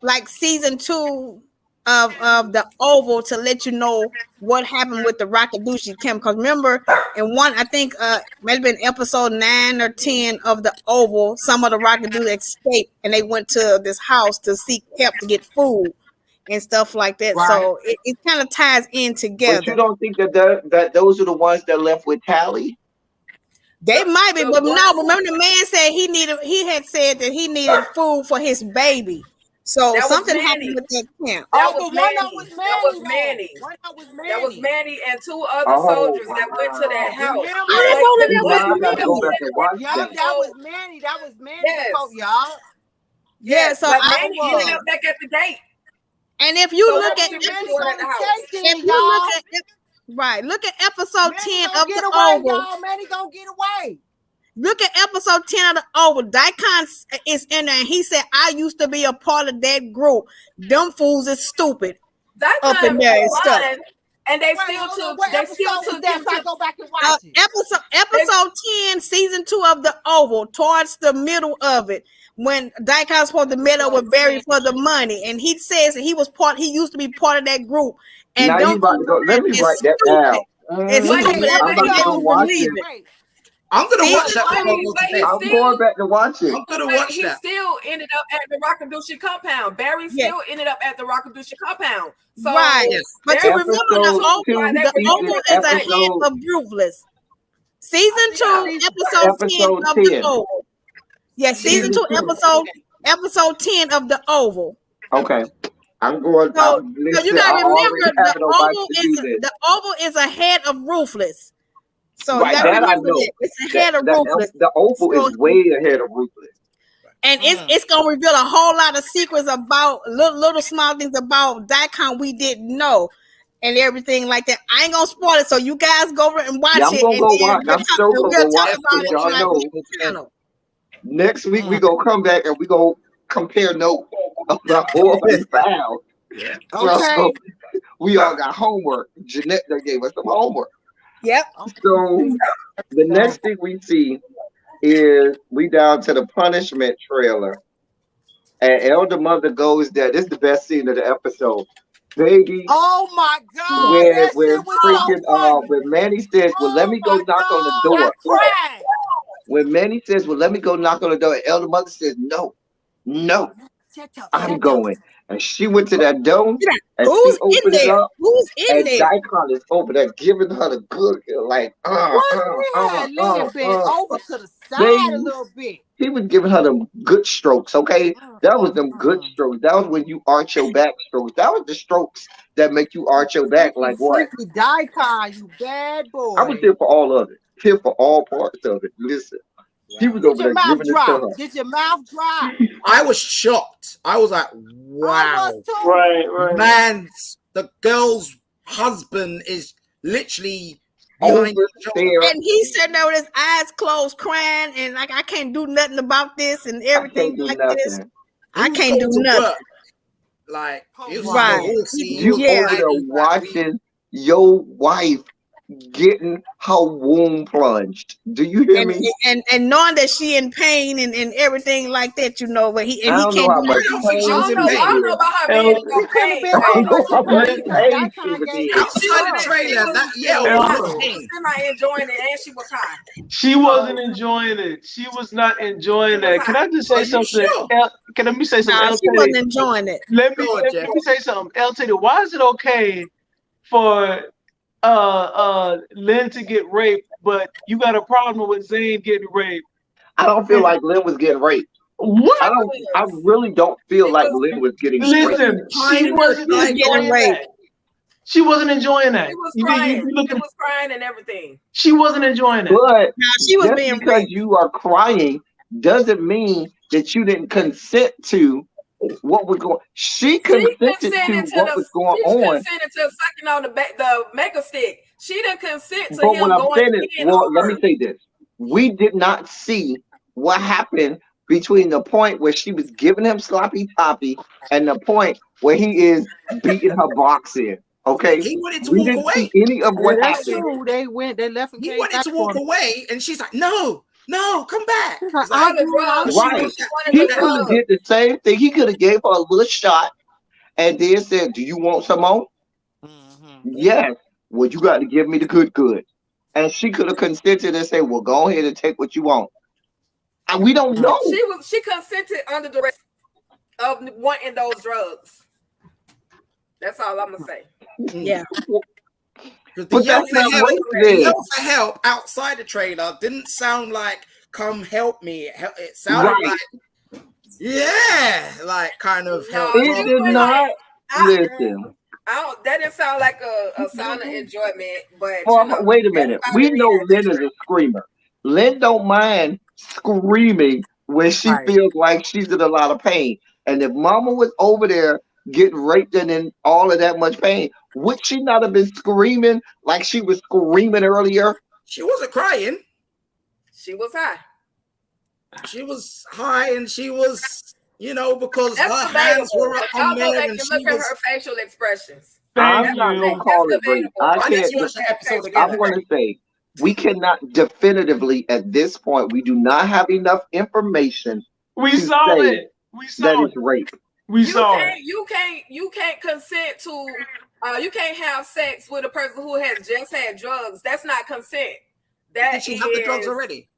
like season 2 of the Oval to let you know what happened with the Rakadooshi camp. Because remember, in one, I think maybe been episode 9 or 10 of the Oval, some of the Rakadooshi escaped and they went to this house to seek help to get food and stuff like that. Right. So it kind of ties in together. But you don't think that those are the ones that left with Tally? They might be, but no. Remember, the man said he had said that he needed food for his baby. So something happened with that camp. That was Manny. That was Manny and two other soldiers that went to that house. I didn't know that Go back and watch that. That was Manny. That was Manny. Yes. Y'all. Yeah, so Manny ended up back at the gate. And if you look at look at episode 10 of the Oval. Manny gonna get away. Look at episode 10 of the Oval. Daikon is in there, and he said, "I used to be a part of that group. Them fools is stupid." Daikon up in there and stuff. And they still took. They still took. I go back and watch it. Episode 10, season 2 of the Oval, towards the middle of it, when Daikon's supposed to meet up with Barry for the money, and he says that he used to be part of that group. And now you about to go. Let me write that down. I'm gonna watch that. I'm going back to watch it. I'm gonna watch he that. still ended up at the Rockadoochie compound. Barry still ended up at the Rockadoochie compound. So, right. But you remember the Oval is ahead of Ruthless. Season 2, episode 10 of the Oval. Yeah, season 2, episode 10 of the Oval. Okay. I'm going. So you gotta remember the Oval is ahead of Ruthless. So right, that I know. It's ahead of Ruthless. The Oval is way ahead of Ruthless. And it's gonna reveal a whole lot of secrets about little small things about Daikon we didn't know and everything like that. I ain't gonna spoil it, so you guys go and watch it. I'm gonna go watch. I'm so gonna go watch it. Y'all know. Next week we gonna come back and we gonna compare notes about all this foul. Yeah. Okay. So, we all got homework. Jeanette gave us some homework. Yep. So the next thing we see is we down to the punishment trailer. And Elder Mother goes there. This is the best scene of the episode. Baby. Oh my God. When Manny says, well, let me go knock on the door. When Manny says, well, let me go knock on the door, and Elder Mother says, no, I'm going. And she went to that door and she opened it up. Who's in there? Daikon is over there giving her the good, like, over to the side a little bit. He was giving her them good strokes, okay? That was them good strokes. That was when you arch your back strokes. That was the strokes that make you arch your back, like what? Freaky Daikon, you bad boy. I was here for all of it. Here for all parts of it. Listen. He was over there giving it to her. Did your mouth dry? I was shocked. I was like, wow. Right. Man, the girl's husband is literally behind the shoulder. And he's sitting there with his eyes closed, crying, and like, I can't do nothing about this and everything like this. I can't do nothing. Like, it was right. You over there watching your wife getting her womb plunged. Do you hear me? And knowing that she in pain and everything like that, you know, but he can't. I don't know about her being in pain. Outside the trailer, enjoying it, and she was high. She wasn't enjoying it. She was not enjoying that. Can I just say something? Let me say something. She wasn't enjoying it. Let me say something. LTD, why is it okay for Lynn to get raped, but you got a problem with Zane getting raped? I don't feel like Lynn was getting raped. What? I really don't feel like Lynn was getting raped. Listen, she wasn't getting raped. She wasn't enjoying that. She was crying. She was crying and everything. She wasn't enjoying it. But she was being because raped. You are crying doesn't mean that you didn't consent to what was going. She consented to what was going on. She consented to sucking on the mega stick. She didn't consent to him going in. Well, let me say this: we did not see what happened between the point where she was giving him sloppy toppy and the point where he is beating her box in. Okay, he wanted to walk away. See any of what happened. They left. He wanted to walk away, and she's like, "No, come back." Right. He could have did the same thing. He could have gave her a little shot and then said, "Do you want some more?" Mm-hmm. Yes. Well, you got to give me the good. And she could have consented and said, "Well, go ahead and take what you want." And we don't know. She consented under the rest of wanting those drugs. That's all I'm gonna say. Yeah. The yell for help outside the trailer didn't sound like "come help me." It sounded like, yeah, like kind of help. It did not. Listen. That didn't sound like a sign of enjoyment, but wait a minute. We know Lynn is a screamer. Lynn don't mind screaming when she feels like she's in a lot of pain. And if Mama was over there getting raped and in all of that much pain, would she not have been screaming like she was screaming earlier? She wasn't crying. She was high. She was high, and she was, because her hands were up on there, and she look at her facial expressions. I'm not gonna call it rape. I want to say we cannot definitively at this point. We do not have enough information. We saw it. We saw that it's rape. We saw it. You can't consent to. You can't have sex with a person who has just had drugs. That's not consent. Did she have the drugs already?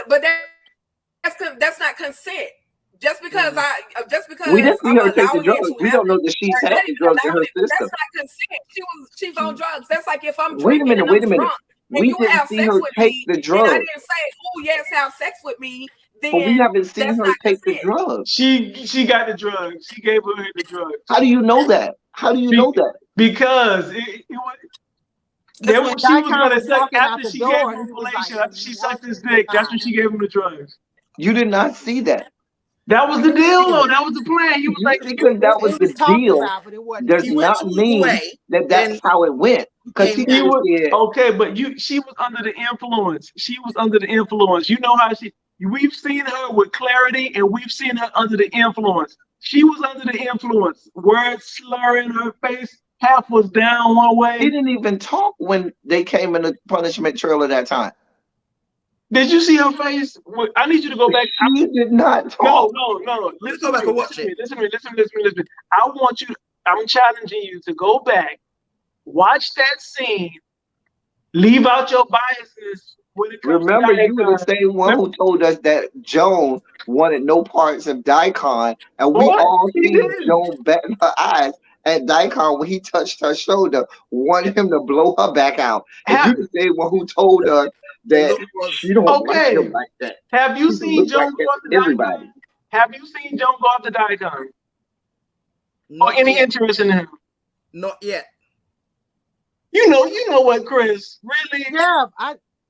But that's not consent. Just because we didn't see her take the drugs. We don't know that she's had the drugs in her system. That's not consent. She's on drugs. That's like if I'm wait a minute. Drunk, we didn't see her take the drugs. I didn't say, "Oh yes, have sex with me." Then but we haven't seen her take the drugs. She got the drugs. She gave her the drugs. How do you know that? How do you know that? Because it was. Then when she was gonna suck after she gave him fellatio, after she sucked his dick, that's when she gave him the drugs. You did not see that. That was the deal, though. That was the plan. He was like, because that was the deal. Does not mean that's how it went. Because she was okay, but she was under the influence. She was under the influence. You know how we've seen her with clarity, and we've seen her under the influence. She was under the influence. Words slurring her face. Half was down one way. He didn't even talk when they came in the punishment trailer that time. Did you see her face? I need you to go back. She did not talk. No. Let's go back and watch it. Listen to me. I want you. I'm challenging you to go back, watch that scene, leave out your biases. Remember, you were the same one who told us that Joan wanted no parts of Daikon, and we all seen Joan bat her eyes at Daikon when he touched her shoulder, wanted him to blow her back out. And you the same one who told us that she don't like him like that. Have you seen Joan go off the Daikon? Have you seen Joan go off the Daikon? Or any interest in him? Not yet. You know what, Chris? Really?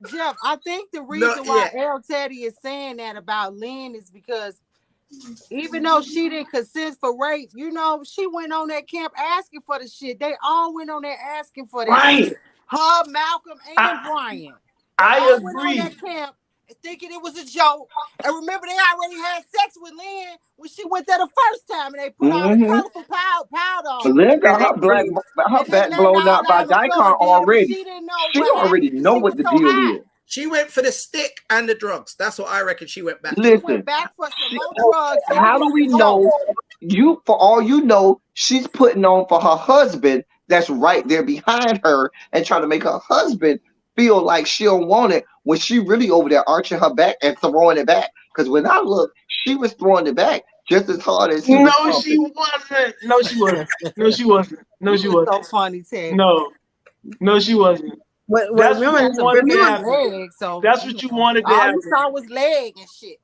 Jeff, I think the reason why L. Teddy is saying that about Lynn is because even though she didn't consent for rape, she went on that camp asking for the shit. They all went on there asking for that. Right. Her, Malcolm, and Brian. I agree. Went on that camp thinking it was a joke. And remember, they already had sex with Lynn when she went there the first time, and they put all the colorful powder on. Lynn got her back blown out by Daikon already. She already know what the deal is. She went for the stick and the drugs. That's what I reckon she went back. Listen, she went back for some more drugs. How do we know? For all you know, she's putting on for her husband that's right there behind her and trying to make her husband feel like she don't want it when she really over there arching her back and throwing it back. Because when I look, she was throwing it back just as hard as she wasn't. No, she wasn't. So funny, Ted. No, she wasn't. That's what you wanted to happen. That's what you wanted to happen. All you saw was leg and shit,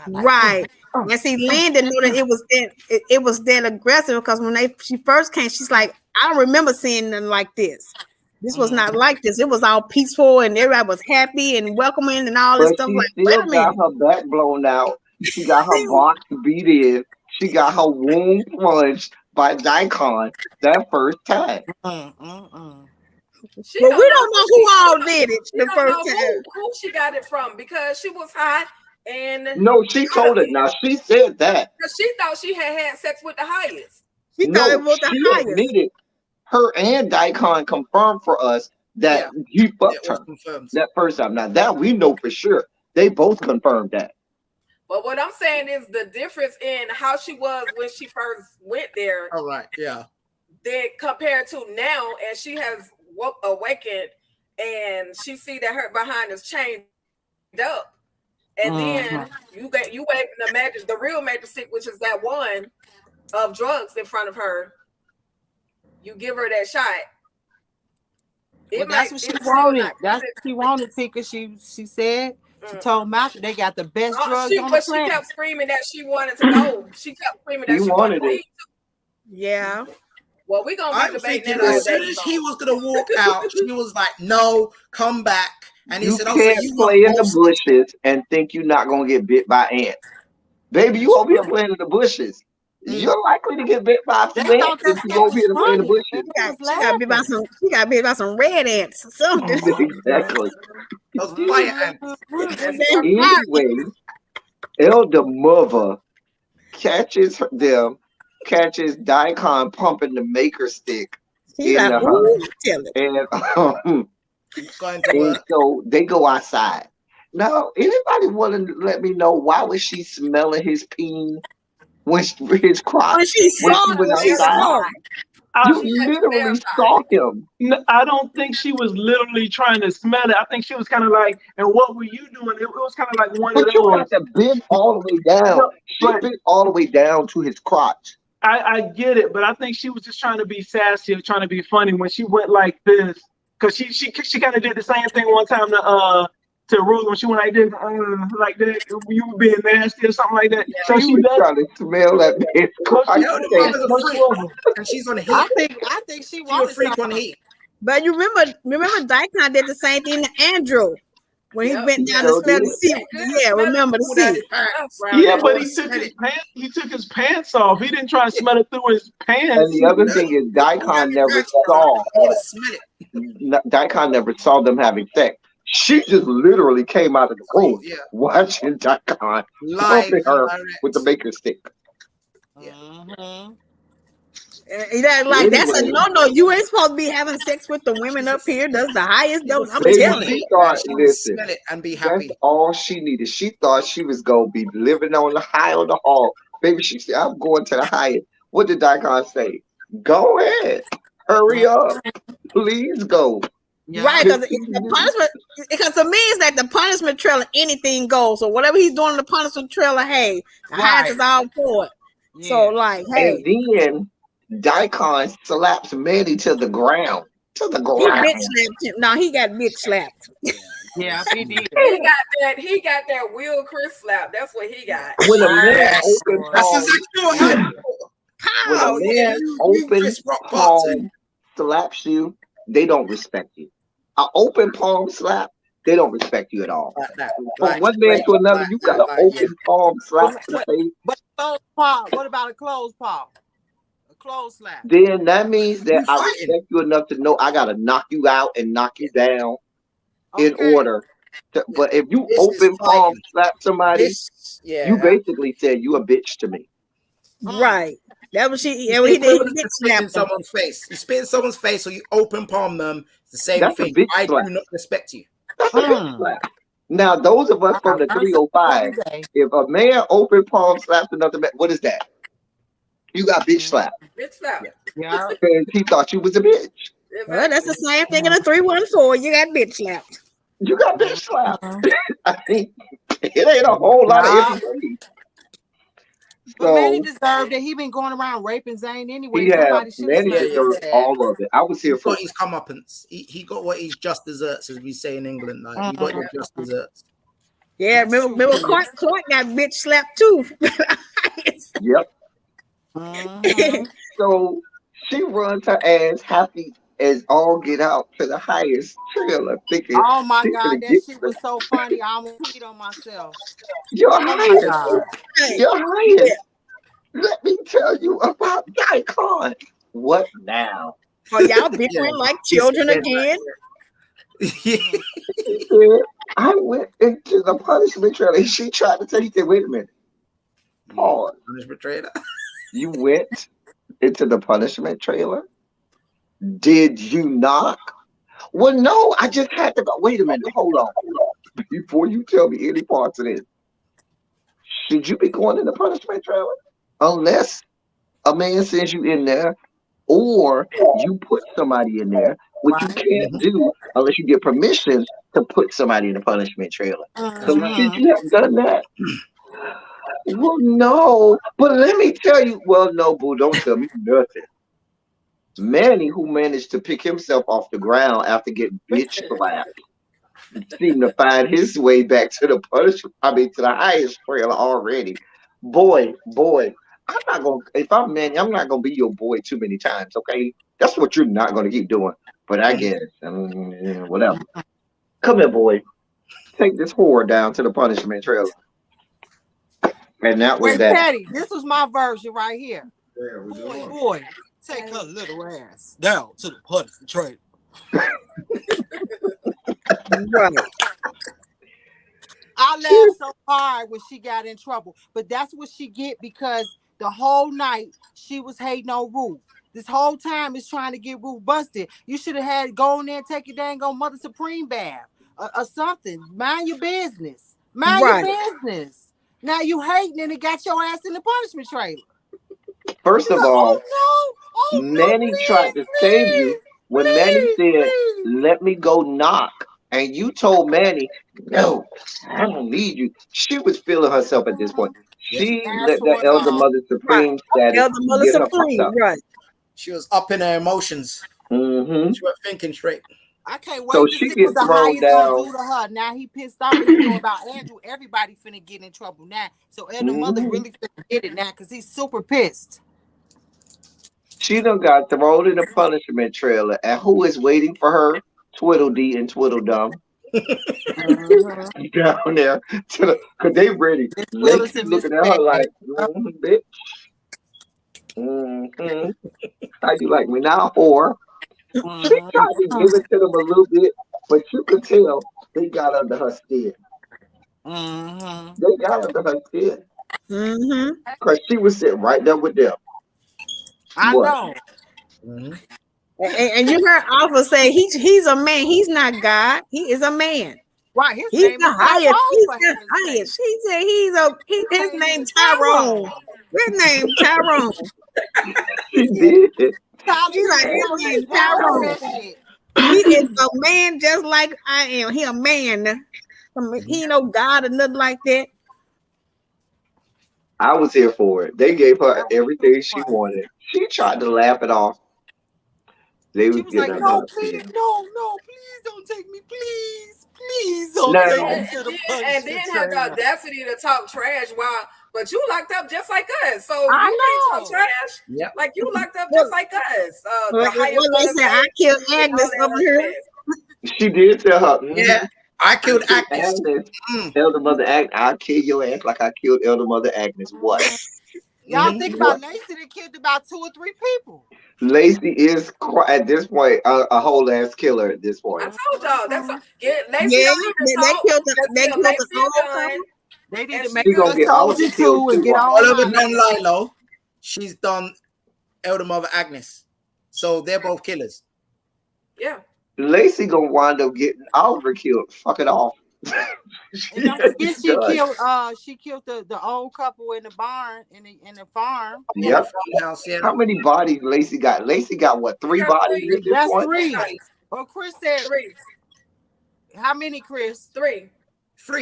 right. And see, Lynn didn't know that it was that aggressive because when she first came, she's like, I don't remember seeing nothing like this. This was not like this. It was all peaceful and everybody was happy and welcoming and all this stuff. She still got her back blown out. She got her box beat in. She got her womb plunged by Daikon that first time. But we don't know who all did it the first time. Who she got it from because she was hot and no, she told it. Now she said that because she thought she had sex with the highest. She thought it was the highest. Admitted. Her and Daikon confirmed for us that he fucked her that first time. Now that we know for sure, they both confirmed that. But what I'm saying is the difference in how she was when she first went there. All right, yeah. Then compared to now, and she has awakened, and she see that her behind is chained up, and then you wait and imagine the real magic stick, which is that one of drugs in front of her. You give her that shot, That's what she wanted. That's what she wanted, Tika. She said. She told Malcolm they got the best drugs on the planet. She kept screaming that she wanted to go. She kept screaming that she wanted to leave. Yeah. Well, we're gonna be debating that as soon as he was gonna walk out, she was like, "No, come back." And he said, "Oh, so you play in the bushes and think you're not gonna get bit by ants, baby. You over here playing in the bushes. You're likely to get bit by some ants if you over here to play in the bushes. She got bit by some red ants or something. Exactly. Those fire ants. Anyway, Elder Mother catches Daikon pumping the maker stick in the house. And so they go outside. Now, anybody want to let me know why was she smelling his peen when his crotch when she went outside? You literally saw him. No, I don't think she was literally trying to smell it. I think she was kind of like, and what were you doing? It was kind of like one of those. But you have to bend all the way down. She bent all the way down to his crotch. I get it, but I think she was just trying to be sassy or trying to be funny when she went like this. Because she kind of did the same thing one time to Ruth when she went like this, like that. You were being nasty or something like that. Yeah, so she was trying to smell that man's crotch. And she's on the heat. I think she was a freak on the heat. But you remember Daikon did the same thing to Andrew when he went down to smell the seat. Yeah, remember the seat. Yeah, but he took his pants off. He didn't try to smell it through his pants. And the other thing is Daikon never saw. Daikon never saw them having sex. She just literally came out of the room watching Daikon pumping her with the maker stick. Like that's a no. You ain't supposed to be having sex with the women up here. That's the highest dose. I'm telling you. Listen, smell it and be happy. That's all she needed. She thought she was gonna be living on the high on the hall. Baby, she said, "I'm going to the highest." What did Daikon say? Go ahead, hurry up, please go. Yeah. Right, because the punishment, because to me it's like the punishment trailer, anything goes. So whatever he's doing in the punishment trailer, hey, the highest is all for it. Yeah. So like, hey, and then Daikon slaps Manny to the ground. To the ground. He bitch slapped him. No, he got bitch slapped. Yeah, he did. He got that Will Chris slap. That's what he got. When a man open palm slaps you, they don't respect you. An open palm slap, they don't respect you at all. From one man to another, you got an open palm slap to the face. But closed paw. What about a closed paw? A closed slap. Then that means that I respect you enough to know I gotta knock you out and knock you down in order. But if you open palm slap somebody, you basically said you a bitch to me. Right. That was he did. He spit in someone's face. You spit in someone's face, or you open palm them. It's the same thing. I do not respect you. Now, those of us from the 305, if a man open palm slaps another man, what is that? You got bitch slap. Bitch slap. Yeah. Because he thought you was a bitch. Well, that's the same thing in a 314. You got bitch slapped. You got bitch slapped. I mean, it ain't a whole lot of everything. But Manny deserved it. He been going around raping Zane anyway. Manny deserved all of it. I was here for his comeuppance. He got what his just desserts, as we say in England. Like, he got your just desserts. Yeah, remember Clark got bitch slapped too. Yep. So she runs her ass happy as all get out to the highest trailer, thinking, oh my God, that shit was so funny. I almost peed on myself. You're highest. You're highest. Let me tell you about Daikon. What now? Are y'all bickering like children again? I went into the punishment trailer. She tried to tell you, wait a minute. Pause. Punishment trailer? You went into the punishment trailer? Did you knock? Well, no, I just had to go. Wait a minute. Hold on. Before you tell me any parts of this, should you be going in the punishment trailer? Unless a man sends you in there or you put somebody in there, which you can't do unless you get permission to put somebody in the punishment trailer. So should you have done that? Well, no. But let me tell you, well, no, boo, don't tell me nothing. Manny, who managed to pick himself off the ground after getting bitch slapped, seemed to find his way back to the punishment. I mean, to the highest trailer already. Boy, I'm not gonna. If I'm Manny, I'm not gonna be your boy too many times. Okay, that's what you're not gonna keep doing. But I guess, whatever. Come here, boy. Take this whore down to the punishment trailer. And that was Wait, that. Patty, this was my version right here. Yeah, Boy, take her little ass down to the punishment trailer. Right. I laughed so hard when she got in trouble, but that's what she get because the whole night she was hating on Ruth. This whole time is trying to get Ruth busted. You should have had go in there and take your dang on Mother Supreme bath or something. Mind your business. Mind your business. Now you hating and it got your ass in the punishment trailer. First of all, Manny please, tried to save you when Manny said, "Let me go knock," and you told Manny, "No, I don't need you." She was feeling herself at this point. She let that Elder Mother Supreme status Elder Mother get her fucked Supreme, up. right? She was up in her emotions. Mm-hmm. She was thinking straight. I can't wait So to she see gets what the thrown highest gonna down. do to her. Now he pissed off and you know about Andrew. Everybody finna get in trouble now. So Elder Mother really finna get it now because he's super pissed. She done got thrown in the punishment trailer, and who is waiting for her? Twiddledee and Twiddledum down there because they ready. Willis Lacey and Miss looking at her like, bitch. How you like me now, whore? She tried to give it to them a little bit, but you could tell they got under her skin. They got under her skin because she was sitting right there with them. I know. And you heard Alpha say he's a man. He's not God. He is a man. Right. His He's name the is highest. He's the Tyrone. highest. She said his name Tyrone. His name Tyrone. She did. She's like, his name Tyrone. He is a man just like I am. He a man. He ain't no God or nothing like that. I was here for it. They gave her everything she wanted. She tried to laugh it off. They was like, getting no, her please, no, please don't take me, please don't take me to the punishment and then have the audacity to talk trash but you locked up just like us, so you can't talk trash. Yep. Like you locked up just like us. I killed Agnes over here. She did tell her. Yeah, I killed Agnes. Elder Mother Agnes. I'll kill your ass like I killed Elder Mother Agnes. What? Y'all think about Lacey that killed about 2 or 3 people. Lacey is at this point a whole ass killer at this point. I told y'all that's Lacey. Yeah, they killed the They need to make us told you to and get all of it done Lilo. She's done Elder Mother Agnes. So they're both killers. Yeah. Lacey gonna wind up getting Oliver killed. Fuck it off. And don't forget she killed the old couple in the barn in the farm. Yep. How many bodies Lacey got? Lacey got what? 3 bodies at this point? 3. Well, Chris said 3. How many, Chris? 3.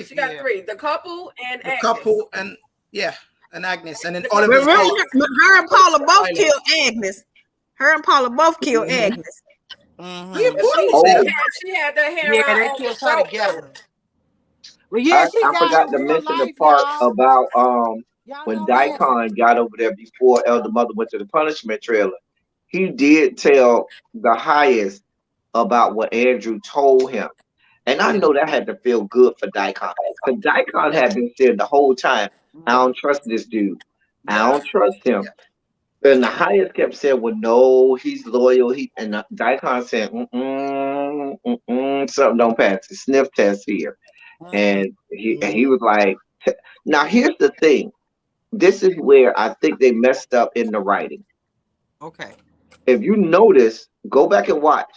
She got 3. The couple and Agnes. Couple and Agnes, and then Oliver. Her and Paula both killed Agnes. Her and Paula both killed Agnes. She had the hair. Yeah, they killed her together. Well, yeah, I forgot to mention the part about when Daikon got over there before Elder Mother went to the punishment trailer. He did tell the highest about what Andrew told him. And I know that had to feel good for Daikon. Because Daikon had been saying the whole time, I don't trust this dude. I don't trust him. And the highest kept saying, well, no, he's loyal. And Daikon said, something don't pass the sniff test here. And he was like, now here's the thing. This is where I think they messed up in the writing. Okay. If you notice, go back and watch.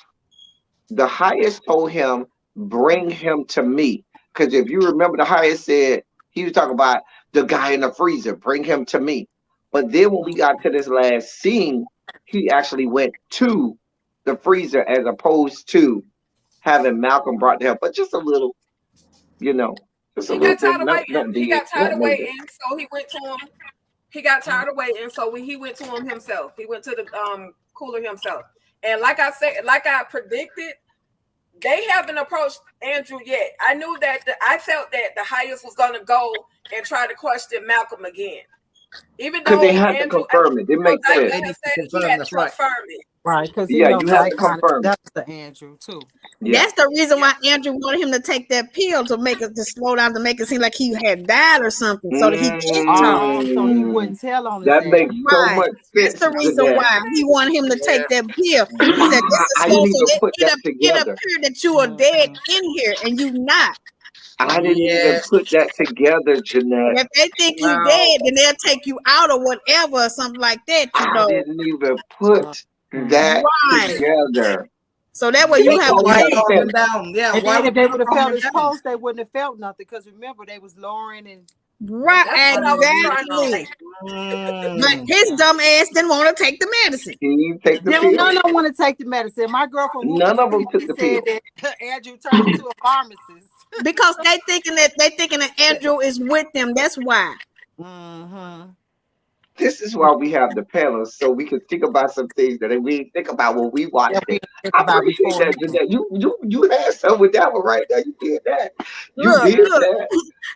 The highest told him, bring him to me. Because if you remember, the highest said, he was talking about the guy in the freezer, bring him to me. But then when we got to this last scene, he actually went to the freezer as opposed to having Malcolm brought to him. But just a little, just a little bit. He got tired of waiting, so he went to him. He got tired of waiting, so he went to him himself. He went to the cooler himself. And like I said, like I predicted, they haven't approached Andrew yet. I knew that I felt that the highest was going to go and try to question Malcolm again. Even though they had Andrew, to confirm it. It makes sense. He had to confirm it. Right, because you have to confirm. That's the Andrew too. Yeah. That's the reason why Andrew wanted him to take that pill to slow down, to make it seem like he had died or something, so that he can't talk. So he wouldn't tell on that makes so much sense. That's the reason why he wanted him to take that pill. He said, "This is so it appear that you are dead in here, and you not." I didn't even put that together, Jeanette. If they think you dead, then they'll take you out or whatever, or something like that. I didn't even put that together. So that way you have calm down. Yeah. And then if they would have felt his pulse, they wouldn't have felt nothing. Because remember, they was lowering and exactly. But his dumb ass didn't want to take the medicine. He didn't take the pill. None of them want to take the medicine. My girlfriend, none of them took the pill. That Andrew turned into a pharmacist because they thinking that Andrew is with them. That's why. This is why we have the panels, so we can think about some things that we didn't think about when we watched it. I appreciate that, Jeanette. You had something with that one right there. You did that.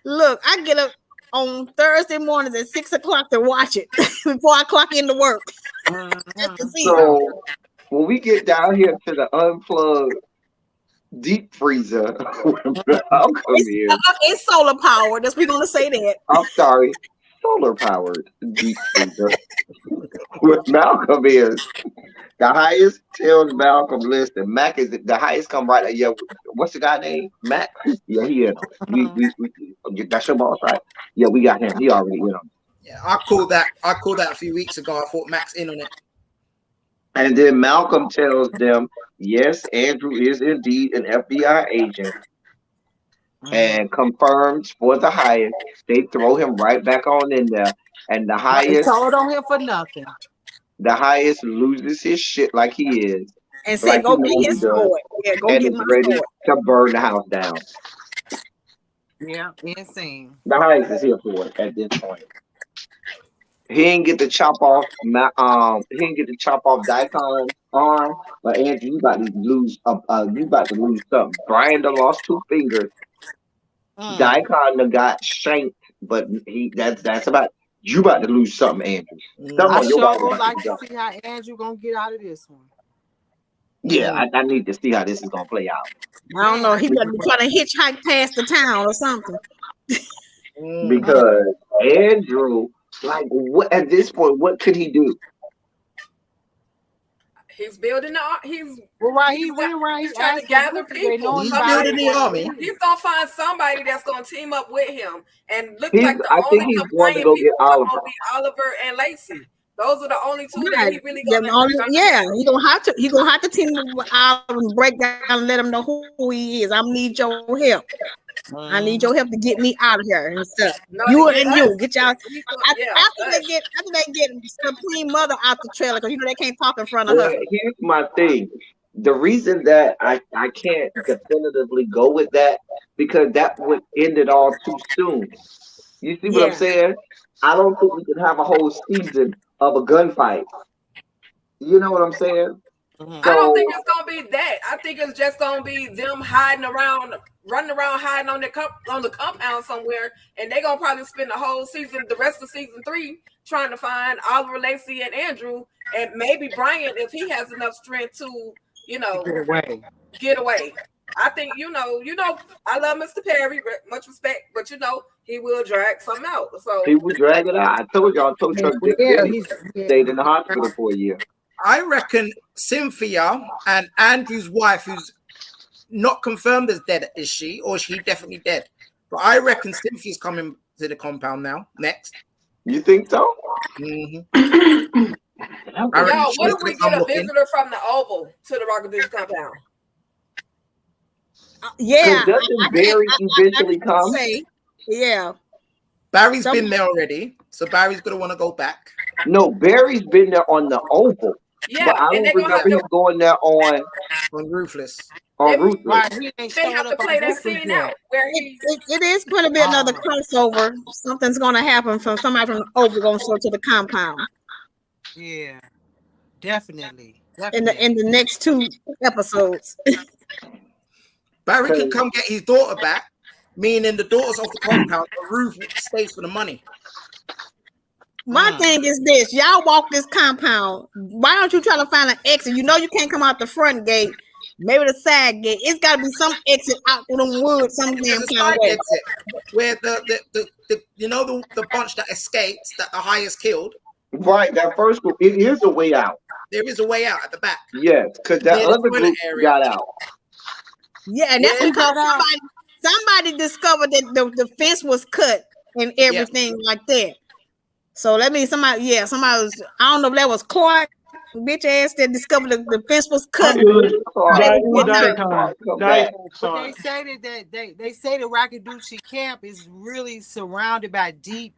Look, I get up on Thursday mornings at 6 o'clock to watch it before I clock into work. So when we get down here to the unplugged deep freezer, it's solar powered. We're gonna say that. I'm sorry. Solar powered deep freezer. What Malcolm is the highest tells Malcolm listen. Mac is the highest come right at what's the guy name? Mac? Yeah, he is. We that's your boss, right? Yeah, we got him. He already went on. Yeah, I called that a few weeks ago. I thought Mac's in on it. And then Malcolm tells them, yes, Andrew is indeed an FBI agent. And confirms for the highest. They throw him right back on in there, and the highest told on him for nothing. The highest loses his shit like he is, and say, "Go get his boy." Yeah, go get my ready to burn the house down. Yeah, insane. The highest is here for it at this point. He didn't get to chop off. He didn't get to chop off Daikon's arm, but Andrew, you about to lose. You about to lose something. Brian done lost 2 fingers. Daikon got shanked, but that's about you about to lose something, Andrew. I sure would like to see how Andrew gonna get out of this one. Yeah, I need to see how this is gonna play out. I don't know. He might be trying to hitchhike past the town or something. Because Andrew, like, what at this point, what could he do? He's building he's trying to gather people. He's building the army. He's gonna find somebody that's gonna team up with him, and look like the only going to go get Oliver. Gonna be Oliver and Lacey. Those are the only 2 that he really gonna. He gonna have to team up with Oliver and break down and let him know who he is. I need your help. I need your help to get me out of here and stuff. You get y'all after they get Supreme Mother out the trailer, because they can't talk in front of her. Here's my thing. The reason that I can't definitively go with that, because that would end it all too soon. You see what I'm saying? I don't think we can have a whole season of a gunfight. You know what I'm saying? So, I don't think it's gonna be that. I think it's just gonna be them hiding around, running around, hiding on the compound somewhere, and they're gonna probably spend the whole season, the rest of season 3, trying to find Oliver, Lacey, and Andrew, and maybe Brian if he has enough strength to, get away. I think I love Mr. Perry, much respect, but he will drag something out. So he will drag it out. I told y'all, he stayed in the hospital for a year. I reckon Cynthia and Andrew's wife, who's not confirmed as dead, is she, or is she definitely dead? But I reckon Cynthia's coming to the compound now, next. You think so? Mm-hmm. What if we get a visitor from the Oval to the Rocket Beach compound? Doesn't Barry eventually come? Yeah. Barry's been there already, so Barry's going to want to go back. No, Barry's been there on the Oval. Yeah, but I don't remember him going there on Ruthless. on Ruthless. Right, he ain't They showed have to up on play that Ruthless scene yet. out where he. It is going to be another crossover. Something's going to happen from somebody from over going to show to the compound. Yeah, definitely. In the next 2 episodes. Barry can come get his daughter back, meaning the daughter's off the compound, the roof stays for the money. My thing is this: y'all walk this compound. Why don't you try to find an exit? You know you can't come out the front gate, maybe the side gate. It's got to be some exit out through them woods, some damn kind of way. Exit, where the you know the bunch that escaped, that the highest killed. Right, that first group. It is a way out. There is a way out at the back. Yes, because that other group got out. Yeah, and that's because somebody discovered that the fence was cut and everything like that. So that means somebody was, I don't know if that was Clark, bitch ass that discovered the fence was cut. But they say that they say the Rakaduchi camp is really surrounded by deep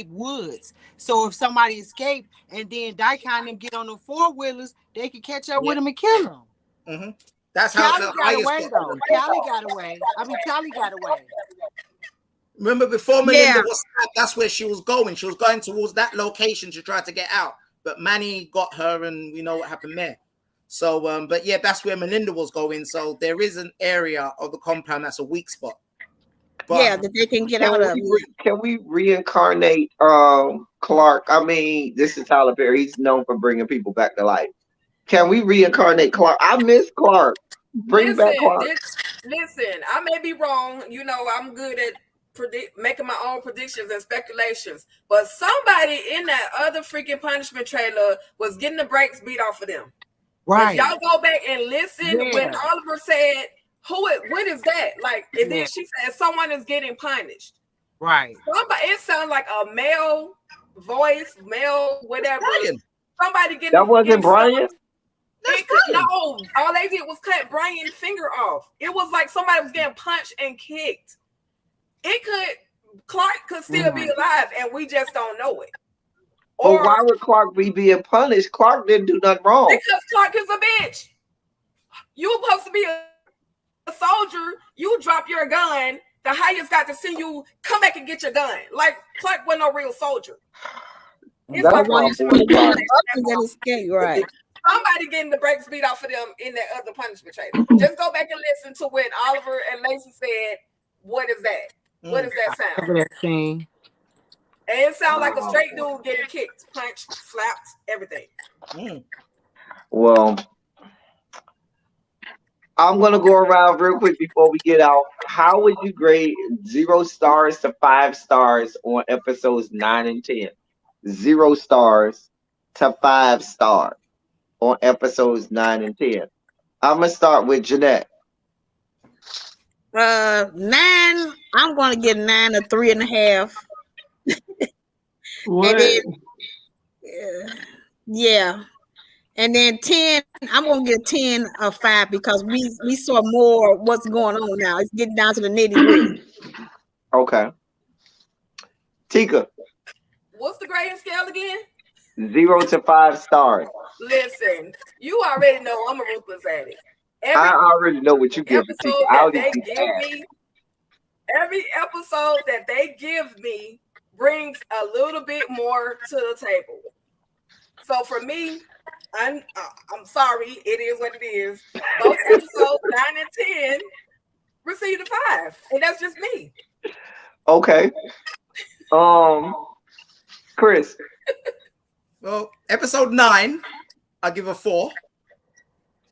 woods. So if somebody escaped and then Daikon and them get on the 4-wheelers, they can catch up with them and kill them. Mm-hmm. That's how Callie got away though. Callie got away. Callie got away. Remember before Melinda was stabbed, that's where she was going. She was going towards that location to try to get out. But Manny got her and we know what happened there. So, but yeah, that's where Melinda was going. So there is an area of the compound that's a weak spot. But that they can get out of. Can we reincarnate Clark? I mean, this is Tyler Perry. He's known for bringing people back to life. Can we reincarnate Clark? I miss Clark. Bring back Clark. Listen, I may be wrong. You know, I'm good at making my own predictions and speculations, but somebody in that other freaking punishment trailer was getting the brakes beat off of them. Right. If y'all go back and listen when Oliver said, what is that? Like, and then she said someone is getting punished. Right. It sounds like a male voice, male whatever. Brian. Somebody getting that wasn't Brian. No, all they did was cut Brian's finger off. It was like somebody was getting punched and kicked. Clark could still be alive, and we just don't know it. Or why would Clark be being punished? Clark didn't do nothing wrong. Because Clark is a bitch. You were supposed to be a soldier. You drop your gun. The highest got to send you, come back and get your gun. Like, Clark wasn't no real soldier. It's like right. Somebody getting the brakes beat off of them in that other punishment trailer. Just go back and listen to when Oliver and Lacey said, what is that? What does that sound? And it sounds like a straight dude getting kicked, punched, slapped, everything. Well, I'm going to go around real quick before we get out. How would you grade 0 stars to 5 stars on episodes 9 and 10? 0 stars to 5 stars on episodes 9 and 10. I'm going to start with Jeanette. 9, I'm going to get 9 or 3.5. And then, and then 10, I'm going to get 10 or 5 because we saw more what's going on now. It's getting down to the nitty-gritty. Okay. Tika. What's the grading scale again? 0 to 5 stars. Listen, you already know I'm a ruthless addict. I already know what you give me. Every episode that they give me brings a little bit more to the table. So for me, I'm sorry, it is what it is. Both episodes 9 and 10 received a 5, and that's just me. Okay. Chris. Well, episode 9, I give a 4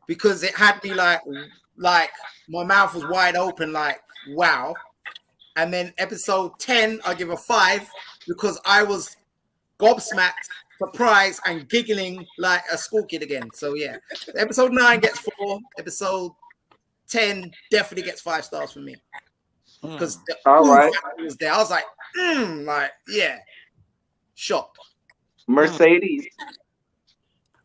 because it had me like my mouth was wide open, like wow. And then episode 10, I give a 5 because I was gobsmacked, surprised, and giggling like a school kid again. So yeah, episode 9 gets 4. Episode 10 definitely gets 5 stars for me because was there. I was like yeah, shocked. Mercedes.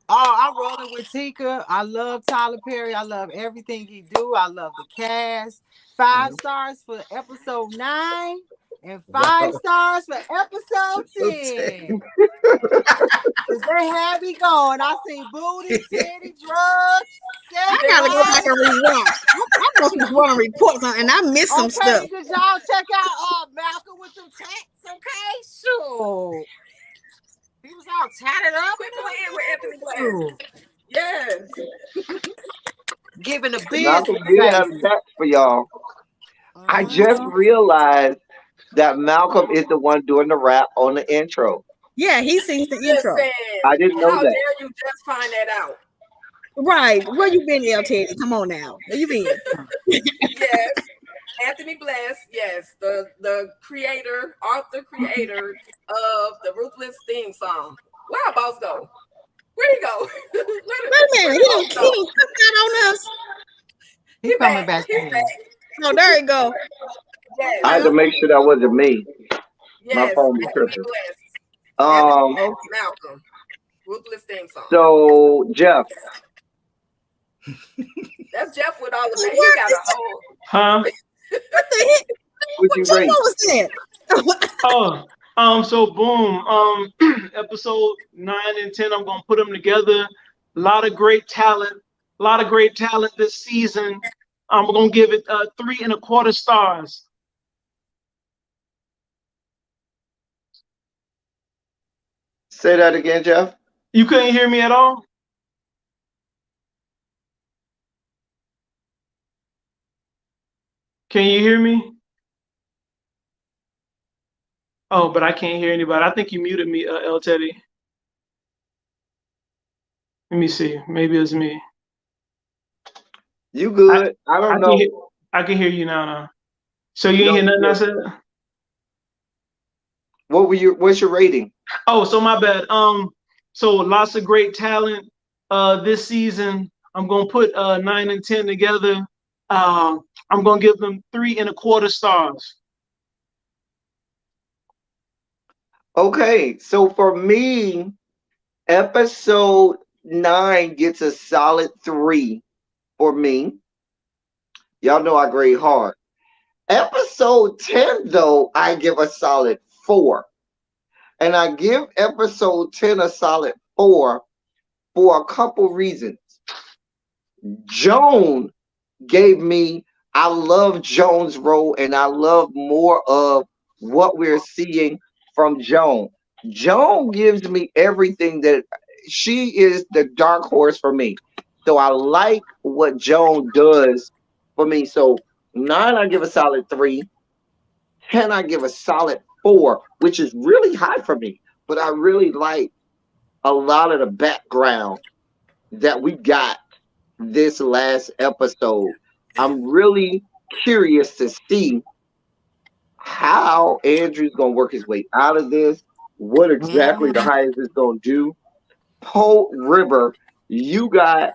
Oh, I'm rolling with Tika. I love Tyler Perry. I love everything he do. I love the cast. 5 stars for episode 9. And 5 stars for episode 10. Because they had me going. I seen booty, titty, drugs. I gotta go back and rewatch. I'm supposed to run reports on, and I missed some stuff. Did y'all check out Malcolm with them tats? Okay, sure. He was all tatted up. With Yes. Giving a business. Malcolm did have that for y'all. I just realized that Malcolm is the one doing the rap on the intro. Yeah, he sings the intro. I didn't know that. How dare you just find that out? Right. Where you been, L. Teddy? Come on now. Where you been? Yes. Anthony Bless, yes, the creator of the Ruthless theme song. Where boss go? Where'd he go? Wait a minute. He don't put that on us. He's coming back. Oh, there you go. Yes. I had to make sure that wasn't me. Yes. My phone was tripping. Malcolm. Ruthless theme song. So Jeff. That's Jeff with all of that. He got a whole. Huh? What the heck? What you rate? was that? So boom. Episode 9 and 10. I'm gonna put them together. A lot of great talent. This season. I'm gonna give it 3.25 stars. Say that again, Jeff. You couldn't hear me at all? Can you hear me? Oh, but I can't hear anybody. I think you muted me, L. Teddy. Let me see. Maybe it's me. You good? I don't know. I can hear you now. So you ain't hear nothing I said? What's your rating? Oh, so my bad. So lots of great talent this season. I'm gonna put 9 and 10 together. I'm gonna give them 3.25 stars. Okay, so for me, episode 9 gets a solid 3 for me. Y'all know I grade hard. Episode 10, though, I give a solid 4. And I give episode 10 a solid 4 for a couple reasons. Joan gave me, I love Joan's role, and I love more of what we're seeing from Joan. Joan gives me everything that she is the dark horse for me. So I like what Joan does for me. So 9, I give a solid 3. 10, I give a solid 4, which is really high for me. But I really like a lot of the background that we got this last episode. I'm really curious to see how Andrew's going to work his way out of this. What exactly the highest is going to do. Poe River, you got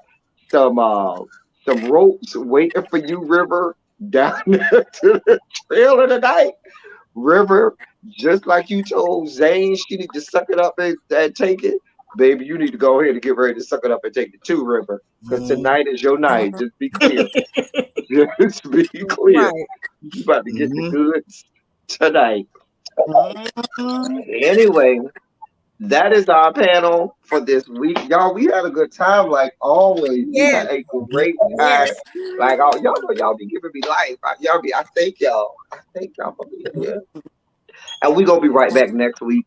some ropes waiting for you, River, down there to the trail of the night. River, just like you told Zane she need to suck it up and take it, baby, you need to go ahead and get ready to suck it up and take it too, River, because tonight is your night. Just be clear. Just be clear. Right. You about to get the goods tonight. Anyway, that is our panel for this week. Y'all, we had a good time like always. Yeah. We had a great time. Like, y'all know y'all be giving me life. I thank y'all. I thank y'all for being here. And we're going to be right back next week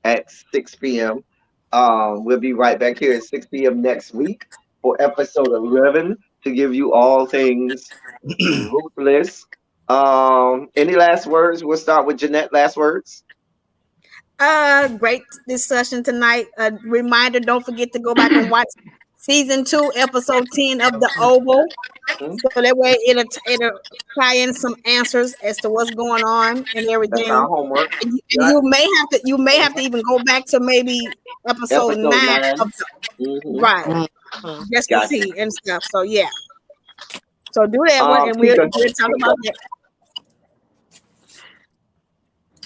at 6 p.m. We'll be right back here at 6 p.m. next week for episode 11 to give you all things Ruthless. Any last words? We'll start with Jeanette. Last words. Great discussion tonight. A reminder, don't forget to go back and watch season 2, episode 10 of The Oval. So that way it'll tie in some answers as to what's going on and everything. That's our homework. And you may have to even go back to maybe episode 9. Right. Just to see and stuff. So yeah. So do that one and we'll talk about that.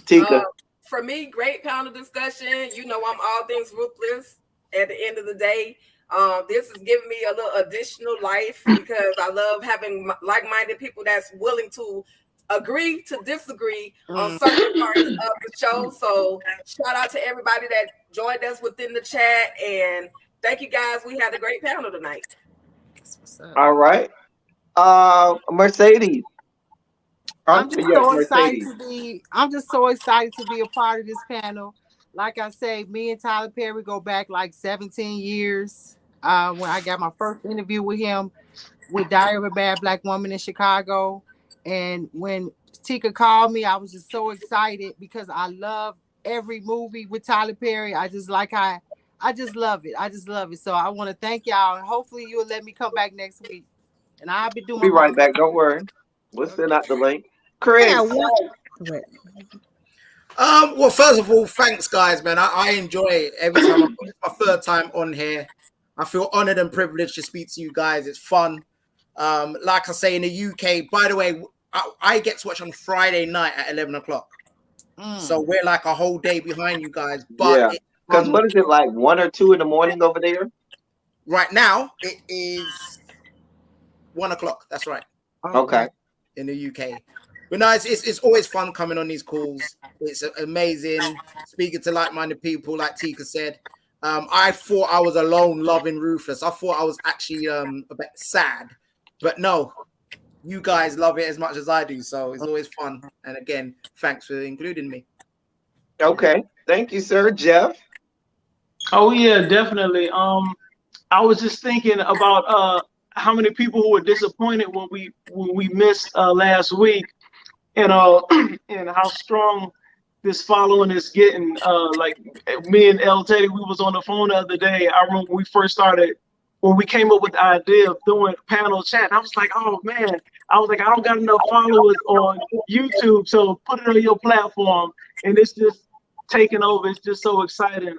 Tika. For me, great panel discussion. You know, I'm all things Ruthless at the end of the day. This is giving me a little additional life because I love having like-minded people that's willing to agree to disagree on certain parts of the show. So shout out to everybody that joined us within the chat, and thank you guys. We had a great panel tonight. All right. Mercedes. I'm just so excited to be a part of this panel. Like I say, me and Tyler Perry go back like 17 years. When I got my first interview with him with Diary of a Bad Black Woman in Chicago. And when Tika called me, I was just so excited because I love every movie with Tyler Perry. I just love it. I just love it. So I want to thank y'all, and hopefully you'll let me come back next week. And I'll be doing. Be right back. Don't worry. We'll send out the link. Chris. Well, first of all, thanks, guys, man. I enjoy it every time. It's my third time on here. I feel honored and privileged to speak to you guys. It's fun. Like I say, in the UK, by the way, I get to watch on Friday night at 11 o'clock. So we're like a whole day behind you guys. But because what is it, like 1 or 2 in the morning over there? Right now, it is 1 o'clock. That's right. Okay. In the UK. But no, it's always fun coming on these calls. It's amazing speaking to like-minded people, like Tika said. I thought I was alone loving Ruthless. I thought I was actually a bit sad. But no, you guys love it as much as I do. So it's always fun. And again, thanks for including me. Okay. Thank you, sir. Jeff? Oh, yeah, definitely. I was just thinking about how many people who were disappointed when we missed last week, and and how strong this following is getting. Like me and El Teddy, we was on the phone the other day. I remember when we first started, when we came up with the idea of doing panel chat. I was like, oh man, I don't got enough followers on YouTube, so put it on your platform, and it's just taking over. It's just so exciting.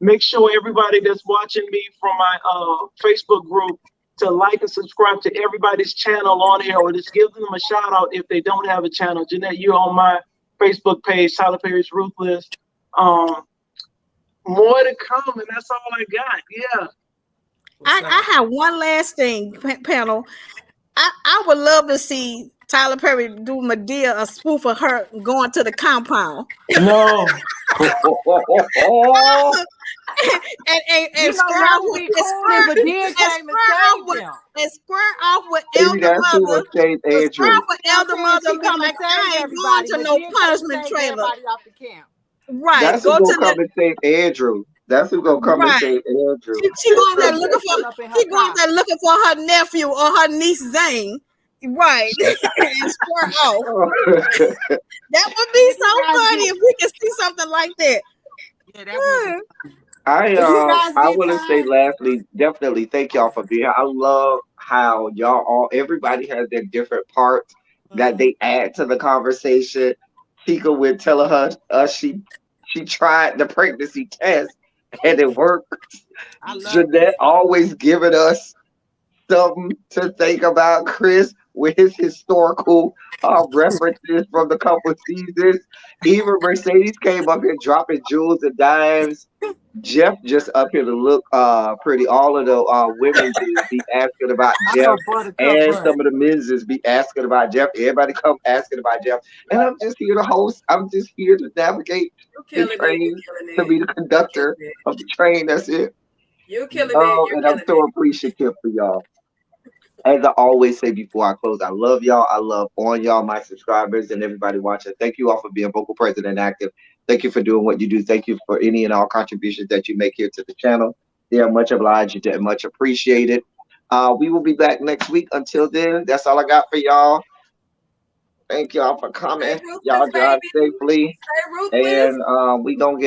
Make sure everybody that's watching me from my Facebook group to like and subscribe to everybody's channel on here, or just give them a shout out if they don't have a channel. Jeanette, you're on my Facebook page, Tyler Perry's Ruthless. More to come, and that's all I got. Yeah. I have one last thing, panel. I would love to see Tyler Perry do Medea a spoof of her going to the compound. No. and square off with Elder Mother. Square off with Elder Mother and be like, I ain't going to no punishment trailer. Right. That's who's gonna come and save Andrew. That's who's gonna come and save Andrew. She going there looking for her nephew or her niece Zane. Right. And square off. That would be so funny if we could see something like that. Yeah, that would. I want to say lastly, definitely thank y'all for being here. I love how everybody has their different parts that they add to the conversation. Tika would tell us she tried the pregnancy test and it worked. Jeanette always giving us something to think about. Chris with his historical references from the couple seasons. Even Mercedes came up here dropping jewels and dimes. Jeff just up here to look pretty. All of the women be asking about Jeff, and some of the men's be asking about Jeff. Everybody come asking about Jeff, and I'm just here to host. I'm just here to navigate the train, to be the conductor of the train. That's it. You're killing it. And I'm so appreciative for y'all. As I always say before I close, I love y'all. I love on y'all, my subscribers, and everybody watching. Thank you all for being vocal, present, and active. Thank you for doing what you do. Thank you for any and all contributions that you make here to the channel. They are much obliged and much appreciated. We will be back next week. Until then, that's all I got for y'all. Thank y'all for coming. Y'all drive safely. And we gonna get